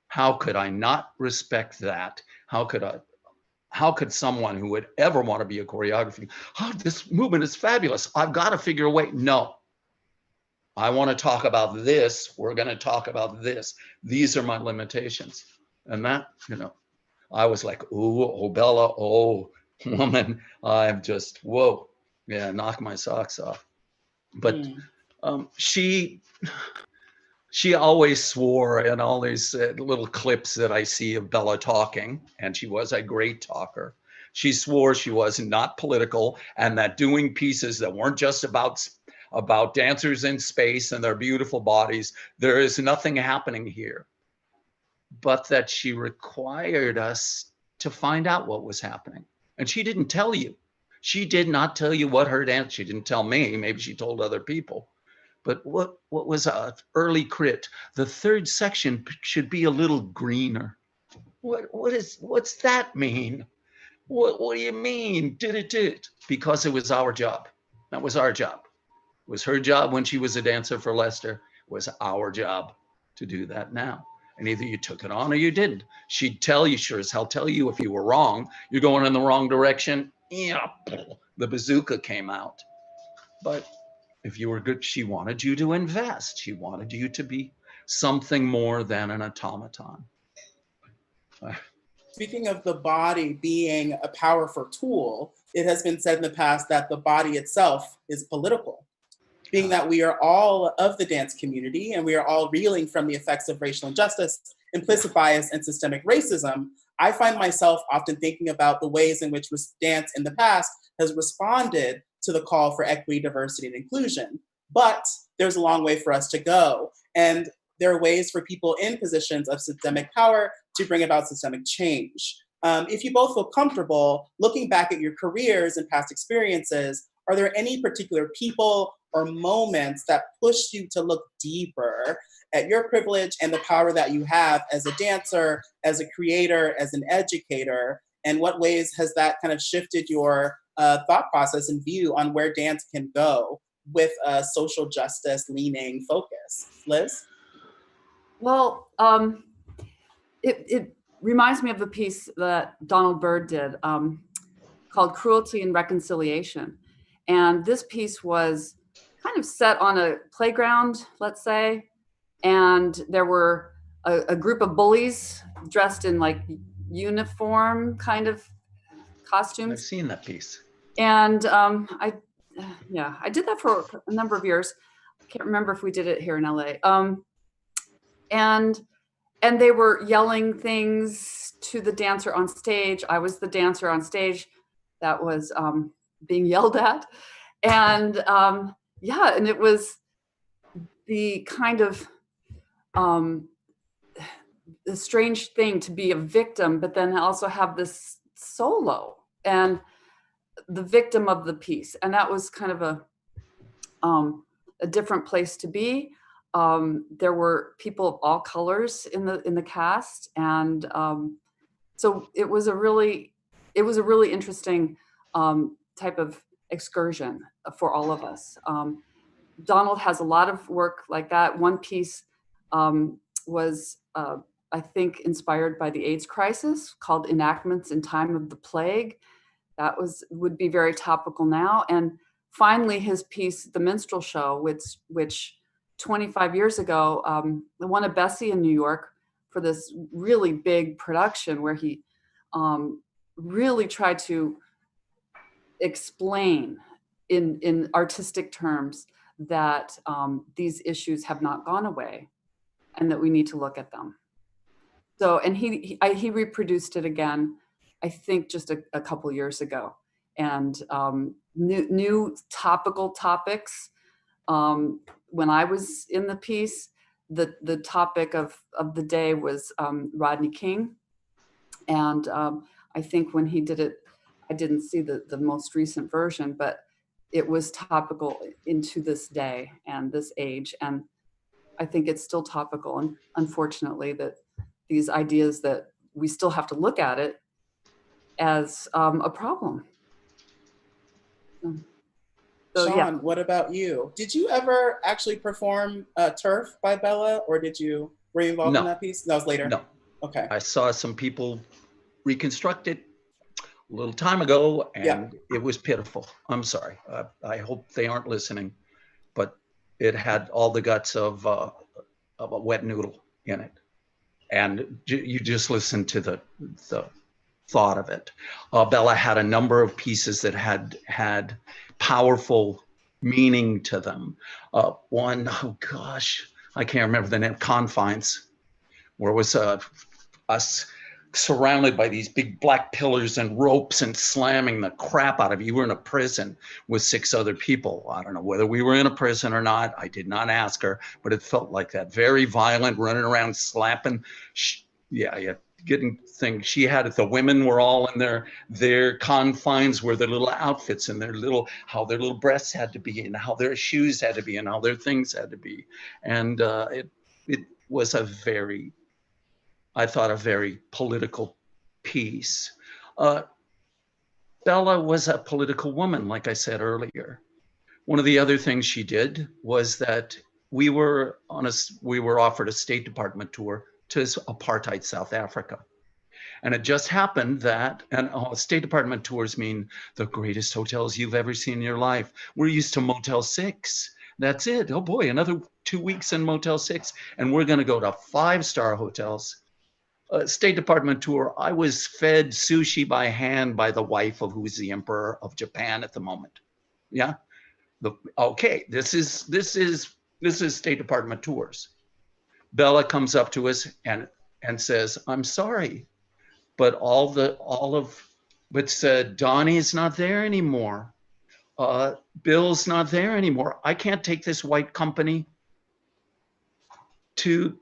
How could I not respect that? How could someone who would ever want to be a choreographer, this movement is fabulous, I've got to figure a way. No, I want to talk about this. We're going to talk about this. These are my limitations. And that, I was like, oh, Bella, oh, woman, I'm just, whoa. Yeah, knock my socks off. But she always swore in all these little clips that I see of Bella talking, and she was a great talker. She swore she was not political, and that doing pieces that weren't just about dancers in space and their beautiful bodies, there is nothing happening here, but that she required us to find out what was happening. And she didn't tell you. She did not tell you what her dance, she didn't tell me, maybe she told other people. But what was a early crit? The third section should be a little greener. What's that mean? What do you mean? Did it? Because it was our job. That was our job. It was her job when she was a dancer for Lester. It was our job to do that now. And either you took it on or you didn't. She'd tell you, sure as hell tell you if you were wrong, you're going in the wrong direction. Yeah, the bazooka came out. But if you were good, she wanted you to invest. She wanted you to be something more than an automaton. Speaking of the body being a powerful tool, it has been said in the past that the body itself is political. Being that we are all of the dance community and we are all reeling from the effects of racial injustice, implicit bias, and systemic racism, I find myself often thinking about the ways in which dance in the past has responded to the call for equity, diversity, and inclusion. But there's a long way for us to go. And there are ways for people in positions of systemic power to bring about systemic change. If you both feel comfortable looking back at your careers and past experiences, are there any particular people or moments that pushed you to look deeper at your privilege and the power that you have as a dancer, as a creator, as an educator? And what ways has that kind of shifted your thought process and view on where dance can go with a social justice leaning focus? Liz? Well, it reminds me of a piece that Donald Byrd did called Cruelty and Reconciliation. And this piece was kind of set on a playground, let's say, and there were a group of bullies dressed in like uniform kind of costumes. I've seen that piece. And I did that for a number of years. I can't remember if we did it here in LA. And they were yelling things to the dancer on stage. I was the dancer on stage that was being yelled at. And and it was the kind of the strange thing to be a victim, but then also have this solo and the victim of the piece. And that was kind of a different place to be. There were people of all colors in the cast, and so it was a really interesting type of excursion for all of us. Donald has a lot of work like that. One piece was, I think, inspired by the AIDS crisis, called Enactments in Time of the Plague. That would be very topical now. And finally, his piece, The Minstrel Show, which 25 years ago, won a Bessie in New York for this really big production where he really tried to explain in artistic terms that these issues have not gone away and that we need to look at them. So, and he reproduced it again I think just a couple years ago. And new topical topics. When I was in the piece, the topic of the day was Rodney King. And I think when he did it, I didn't see the most recent version, but it was topical into this day and this age. And I think it's still topical. And unfortunately, that these ideas that we still have to look at it as a problem. So, Sean, yeah. what about you? Did you ever actually perform Turf by Bella, or were you involved in that piece? That was later? No. Okay. I saw some people reconstruct it a little time ago, and it was pitiful. I'm sorry. I hope they aren't listening, but it had all the guts of a wet noodle in it. And you just listen to the thought of it. Bella had a number of pieces that had powerful meaning to them. One, oh gosh, I can't remember the name, Confines, where it was us surrounded by these big black pillars and ropes and slamming the crap out of you. You were in a prison with 6 other people. I don't know whether we were in a prison or not. I did not ask her, but it felt like that. Very violent, running around slapping. Getting things. She had it. The women were all in their confines, where their little outfits and how their little breasts had to be, and how their shoes had to be, and how their things had to be. And it was I thought a very political piece. Bella was a political woman, like I said earlier. One of the other things she did was that we were offered a State Department tour to apartheid South Africa. And it just happened that, State Department tours mean the greatest hotels you've ever seen in your life. We're used to Motel 6. That's it. Oh boy, another 2 weeks in Motel 6. And we're gonna go to 5-star hotels. State Department tour, I was fed sushi by hand by the wife of who's the emperor of Japan at the moment. Yeah. Okay, this is State Department tours. Bella comes up to us and says, "I'm sorry, but Donnie's not there anymore. Bill's not there anymore. I can't take this white company to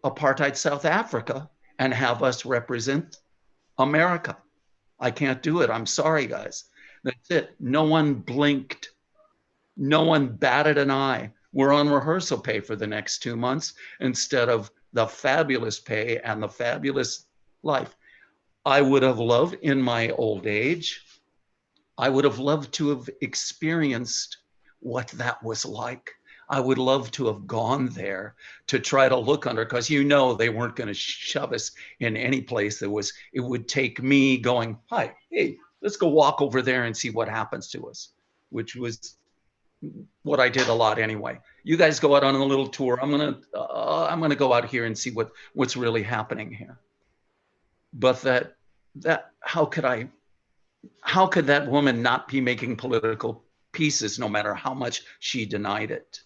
apartheid South Africa and have us represent America. I can't do it. I'm sorry, guys." That's it. No one blinked. No one batted an eye. We're on rehearsal pay for the next 2 months instead of the fabulous pay and the fabulous life. I would have loved, in my old age, I would have loved to have experienced what that was like. I would love to have gone there to try to look under, because they weren't going to shove us in any place it would take me going, hey, let's go walk over there and see what happens to us, which was what I did a lot anyway. You guys go out on a little tour. I'm gonna go out here and see what's really happening here. But that how could that woman not be making political pieces no matter how much she denied it?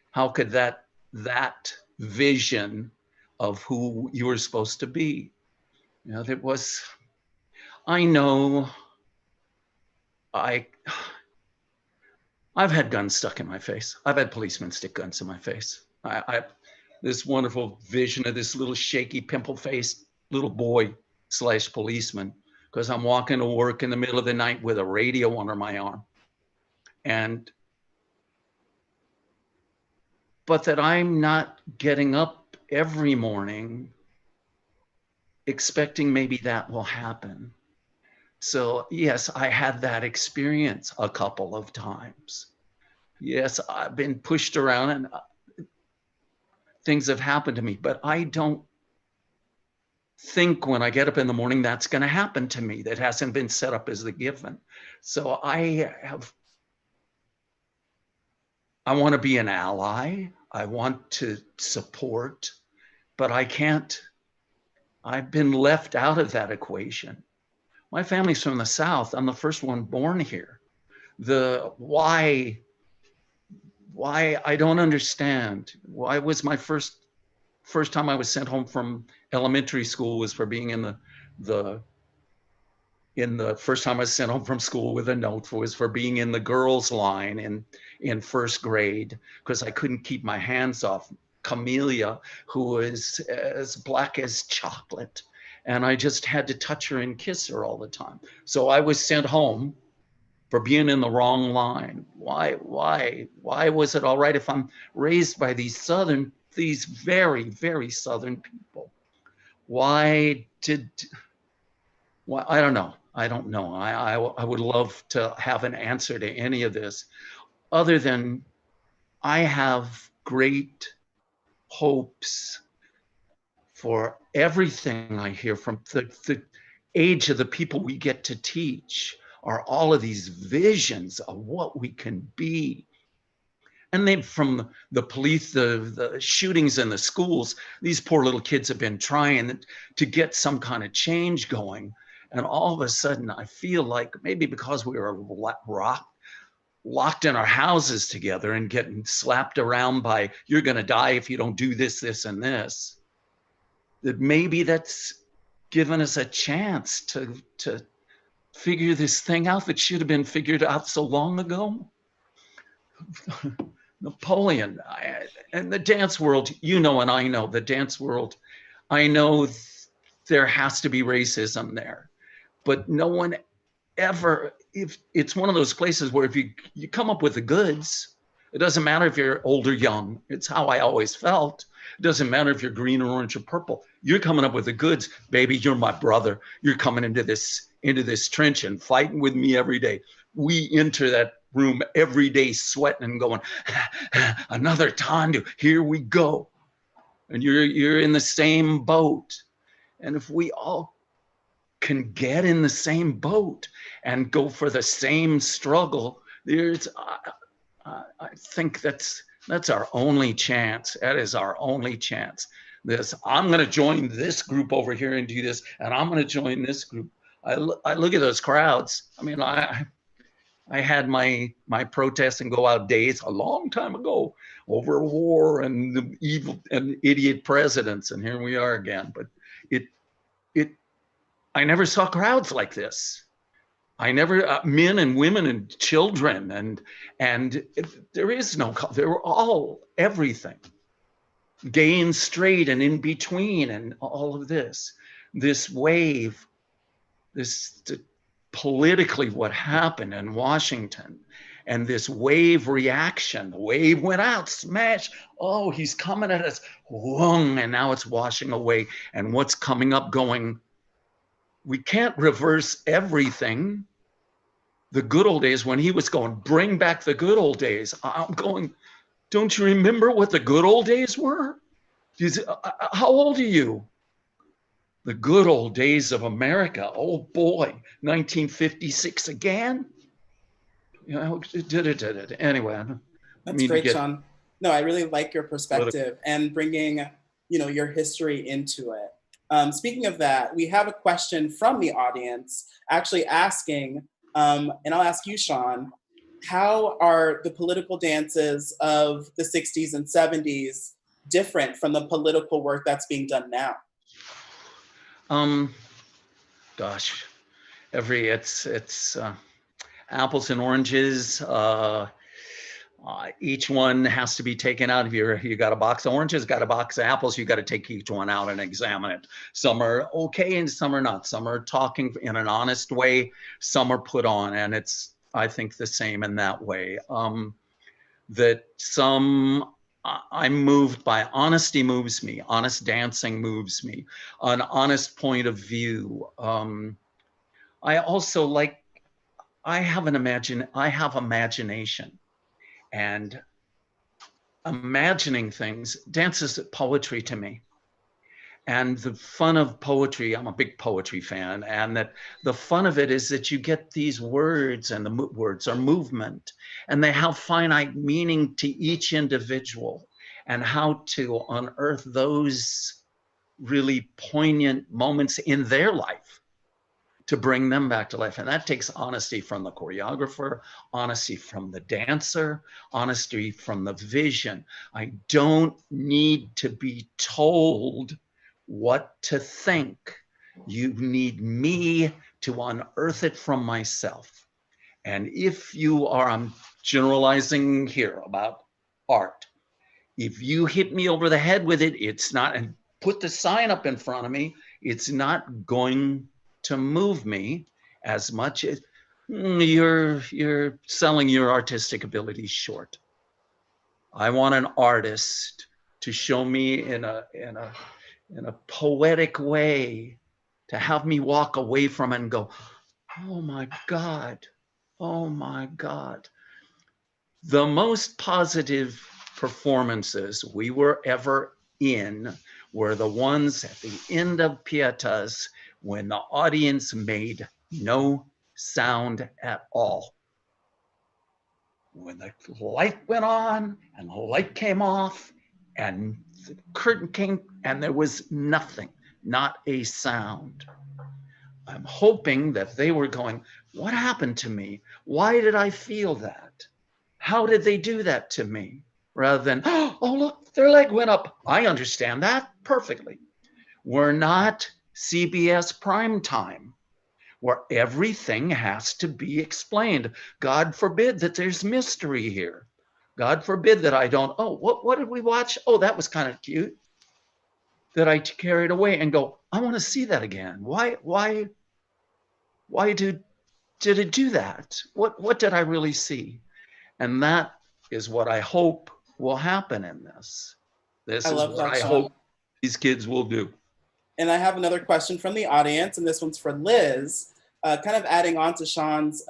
How could that vision of who you were supposed to be? There was, I know, I've had guns stuck in my face. I've had policemen stick guns in my face. I this wonderful vision of this little shaky, pimple-faced little boy / policeman, because I'm walking to work in the middle of the night with a radio under my arm. But that I'm not getting up every morning expecting maybe that will happen. So yes, I had that experience a couple of times. Yes, I've been pushed around and things have happened to me, but I don't think when I get up in the morning that's going to happen to me. That hasn't been set up as the given. So I want to be an ally. I want to support, but I can't. I've been left out of that equation. My family's from the South. I'm the first one born here. Why I don't understand. Why was my first time I was sent home from elementary school was for being in the in the first time I was sent home from school with a note was for being in the girls' line in first grade, because I couldn't keep my hands off Camellia, who was as black as chocolate. And I just had to touch her and kiss her all the time. So I was sent home for being in the wrong line. Why was it all right if I'm raised by these very, very Southern people? Why, I don't know. I don't know. I would love to have an answer to any of this, other than I have great hopes for everything I hear from the age of the people we get to teach, are all of these visions of what we can be. And then from the police, the shootings in the schools, these poor little kids have been trying to get some kind of change going. And all of a sudden, I feel like maybe because we were locked in our houses together and getting slapped around by, you're going to die if you don't do this, this, and this, that maybe that's given us a chance to figure this thing out that should have been figured out so long ago. Napoleon, and the dance world, you know, and I know the dance world, I know there has to be racism there, but no one ever, if it's one of those places where if you come up with the goods, it doesn't matter if you're old or young. It's how I always felt. It doesn't matter if you're green or orange or purple. You're coming up with the goods, baby. You're my brother. You're coming into this trench and fighting with me every day. We enter that room every day sweating and going, another Tandu, here we go. And you're in the same boat. And if we all can get in the same boat and go for the same struggle, I think that's our only chance. That is our only chance. I'm going to join this group over here and do this, and I'm going to join this group. I look at those crowds. I mean, I had my protesting go out days a long time ago over war and the evil and idiot presidents, and here we are again. But I never saw crowds like this. I never, men and women and children, and there is no, they were all everything, gay and straight and in between, and all of this wave, politically what happened in Washington, and this wave reaction. The wave went out, smash. Oh, he's coming at us, whong, and now it's washing away. And what's coming up going, we can't reverse everything. The good old days, when he was going, bring back the good old days. I'm going, don't you remember what the good old days were? How old are you? The good old days of America. Oh boy, 1956 again. You know, anyway. That's great, Sean. No, I really like your perspective and bringing, your history into it. Speaking of that, we have a question from the audience actually asking, and I'll ask you, Sean, how are the political dances of the 60s and 70s different from the political work that's being done now? Gosh, it's apples and oranges. Each one has to be taken out. If you got a box of oranges, got a box of apples, you got to take each one out and examine it. Some are okay and some are not. Some are talking in an honest way. Some are put on, and it's, I think, the same in that way. That some, I'm moved by honesty moves me. Honest dancing moves me. An honest point of view. I also like, I have imagination. And imagining things, dance is poetry to me. And the fun of poetry, I'm a big poetry fan, and that the fun of it is that you get these words, and the words are movement, and they have finite meaning to each individual, and how to unearth those really poignant moments in their life to bring them back to life. And that takes honesty from the choreographer, honesty from the dancer, honesty from the vision. I don't need to be told what to think. You need me to unearth it from myself. And if you are, I'm generalizing here about art. If you hit me over the head with it, it's not, and put the sign up in front of me, it's not going to move me as much as you're selling your artistic abilities short. I want an artist to show me in a poetic way, to have me walk away from it and go, oh my God, oh my God. The most positive performances we were ever in were the ones at the end of Pietas when the audience made no sound at all. When the light went on and the light came off and the curtain came and there was nothing, not a sound. I'm hoping that they were going, what happened to me? Why did I feel that? How did they do that to me? Rather than, oh, look, their leg went up. I understand that perfectly. We're not CBS primetime, where everything has to be explained. God forbid that there's mystery here. God forbid that I don't, oh, what did we watch? Oh, that was kind of cute. That I carried away and go, I want to see that again. Why did it do that? What did I really see? And that is what I hope will happen in this. This I is love what that, I Sean. hope these kids will do. And I have another question from the audience, and this one's for Liz. Kind of adding on to Sean's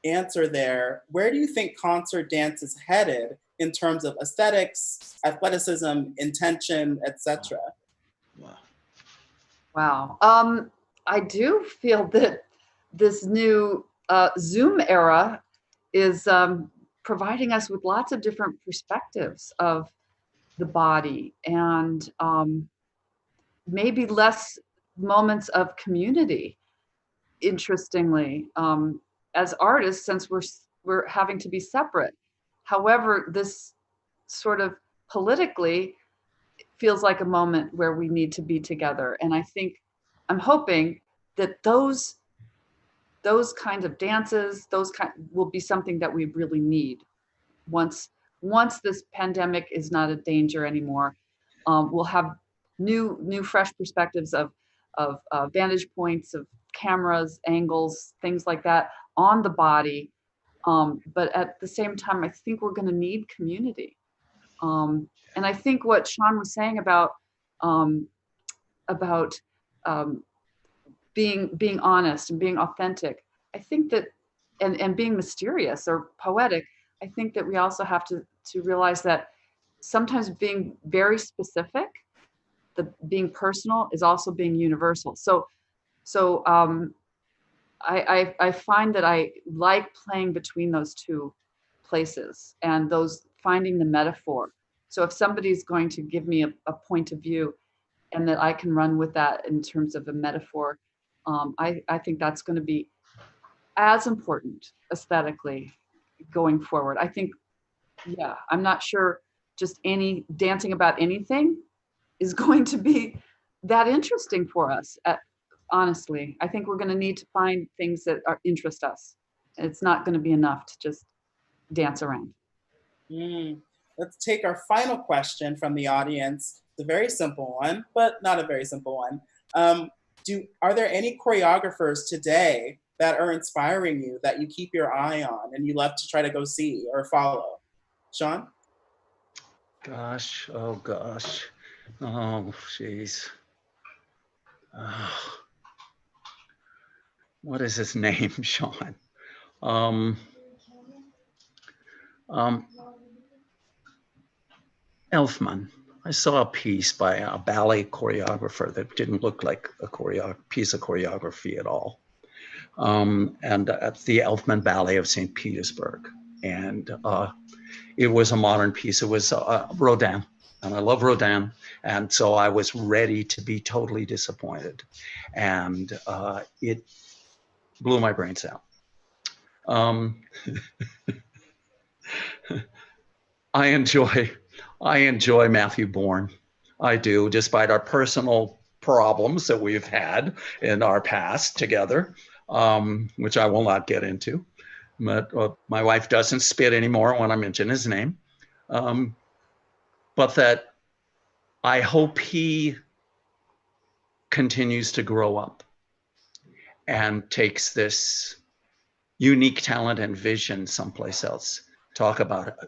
answer there, where do you think concert dance is headed in terms of aesthetics, athleticism, intention, etc.? Wow. Wow. I do feel that this new Zoom era is providing us with lots of different perspectives of the body, and maybe less moments of community. Interestingly, as artists, since we're having to be separate. However, this sort of politically feels like a moment where we need to be together, and I'm hoping that those kinds of dances, will be something that we really need once this pandemic is not a danger anymore. We'll have new fresh perspectives of vantage points, of cameras, angles, things like that on the body. But at the same time, I think we're going to need community. And I think what Sean was saying about um, being honest and being authentic, I think that, and being mysterious or poetic, I think that we also have to realize that sometimes being very specific, being personal, is also being universal. So I find that I like playing between those two places and finding the metaphor. So if somebody's going to give me a point of view and that I can run with that in terms of a metaphor, I think that's going to be as important aesthetically going forward. I think, yeah, I'm not sure just any dancing about anything is going to be that interesting for us. Honestly, I think we're going to need to find things that interest us. It's not going to be enough to just dance around. Let's take our final question from the audience. It's a very simple one, but not a very simple one. Are there any choreographers today that are inspiring you, that you keep your eye on and you love to try to go see or follow? Sean? Gosh, oh gosh. Oh, jeez. What is his name, Sean? Elfman. I saw a piece by a ballet choreographer that didn't look like a piece of choreography at all. And at the Elfman Ballet of St. Petersburg. And it was a modern piece. It was Rodin. And I love Rodin. And so I was ready to be totally disappointed. And it blew my brains out. I enjoy Matthew Bourne. I do, despite our personal problems that we've had in our past together, which I will not get into. But my wife doesn't spit anymore when I mention his name. But that I hope he continues to grow up and takes this unique talent and vision someplace else. Talk about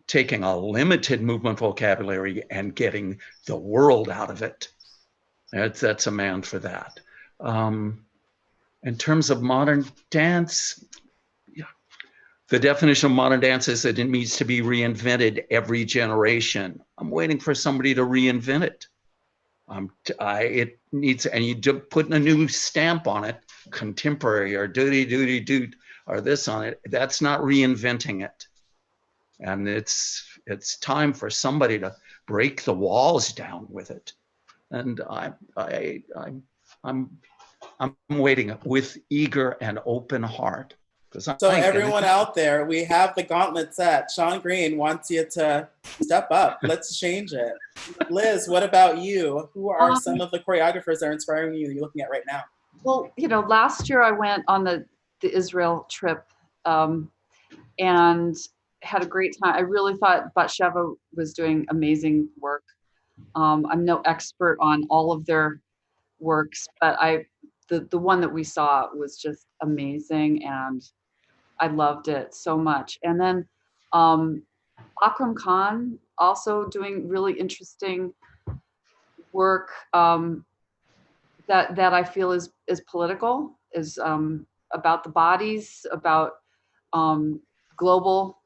taking a limited movement vocabulary and getting the world out of it. That's a man for that. In terms of modern dance, the definition of modern dance is that it needs to be reinvented every generation. I'm waiting for somebody to reinvent it. It needs, and you put a new stamp on it, contemporary or doody or this on it. That's not reinventing it. And it's time for somebody to break the walls down with it. And I'm waiting with eager and open heart. So everyone out there, we have the gauntlet set. Sean Greene wants you to step up. Let's change it. Liz, what about you? Who are some of the choreographers that are inspiring you that you're looking at right now? Well, last year I went on the Israel trip and had a great time. I really thought Batsheva was doing amazing work. I'm no expert on all of their works, but the one that we saw was just amazing, and I loved it so much. And then Akram Khan also doing really interesting work that I feel is political, is about the bodies, about global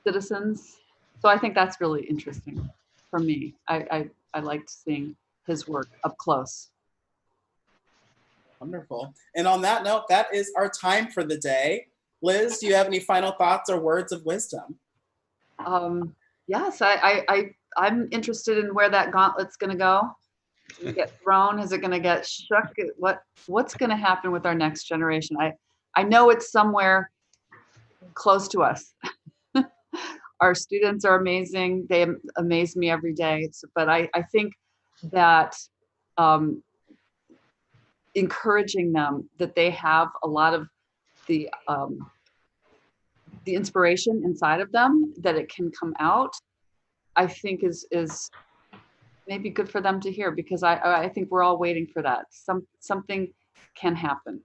citizens. So I think that's really interesting for me. I liked seeing his work up close. Wonderful. And on that note, that is our time for the day. Liz, do you have any final thoughts or words of wisdom? Yes, I'm interested in where that gauntlet's going to go. Does it get thrown? Is it going to get shook? What's going to happen with our next generation? I know it's somewhere close to us. Our students are amazing. They amaze me every day. But I think that encouraging them, that they have a lot of the inspiration inside of them, that it can come out, I think is maybe good for them to hear, because I think we're all waiting for that. Something can happen.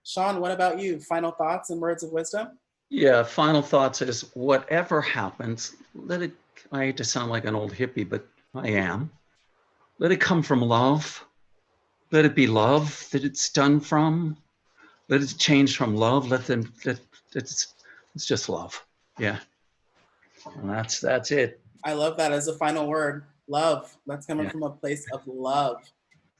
Sean, what about you? Final thoughts and words of wisdom? Yeah, final thoughts is whatever happens, I hate to sound like an old hippie, but I am. Let it come from love. Let it be love that it's done from. Let it change from love. It's just love. Yeah. And that's it. I love that as a final word. Love. That's coming from a place of love.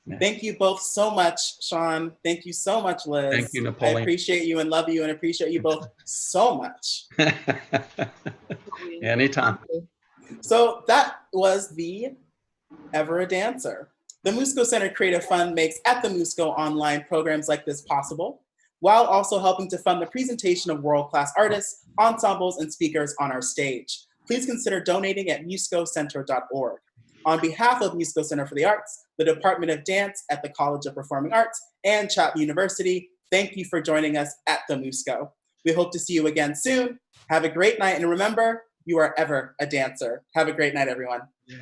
Yeah. Thank you both so much, Sean. Thank you so much, Liz. Thank you, Napoleon. I appreciate you and love you and appreciate you both so much. Anytime. So that was the Ever a Dancer. The Musco Center Creative Fund makes At the Musco online programs like this possible, while also helping to fund the presentation of world-class artists, ensembles, and speakers on our stage. Please consider donating at muscocenter.org. On behalf of Musco Center for the Arts, the Department of Dance at the College of Performing Arts, and Chapman University, thank you for joining us at the Musco. We hope to see you again soon. Have a great night, and remember, you are ever a dancer. Have a great night, everyone. Yay.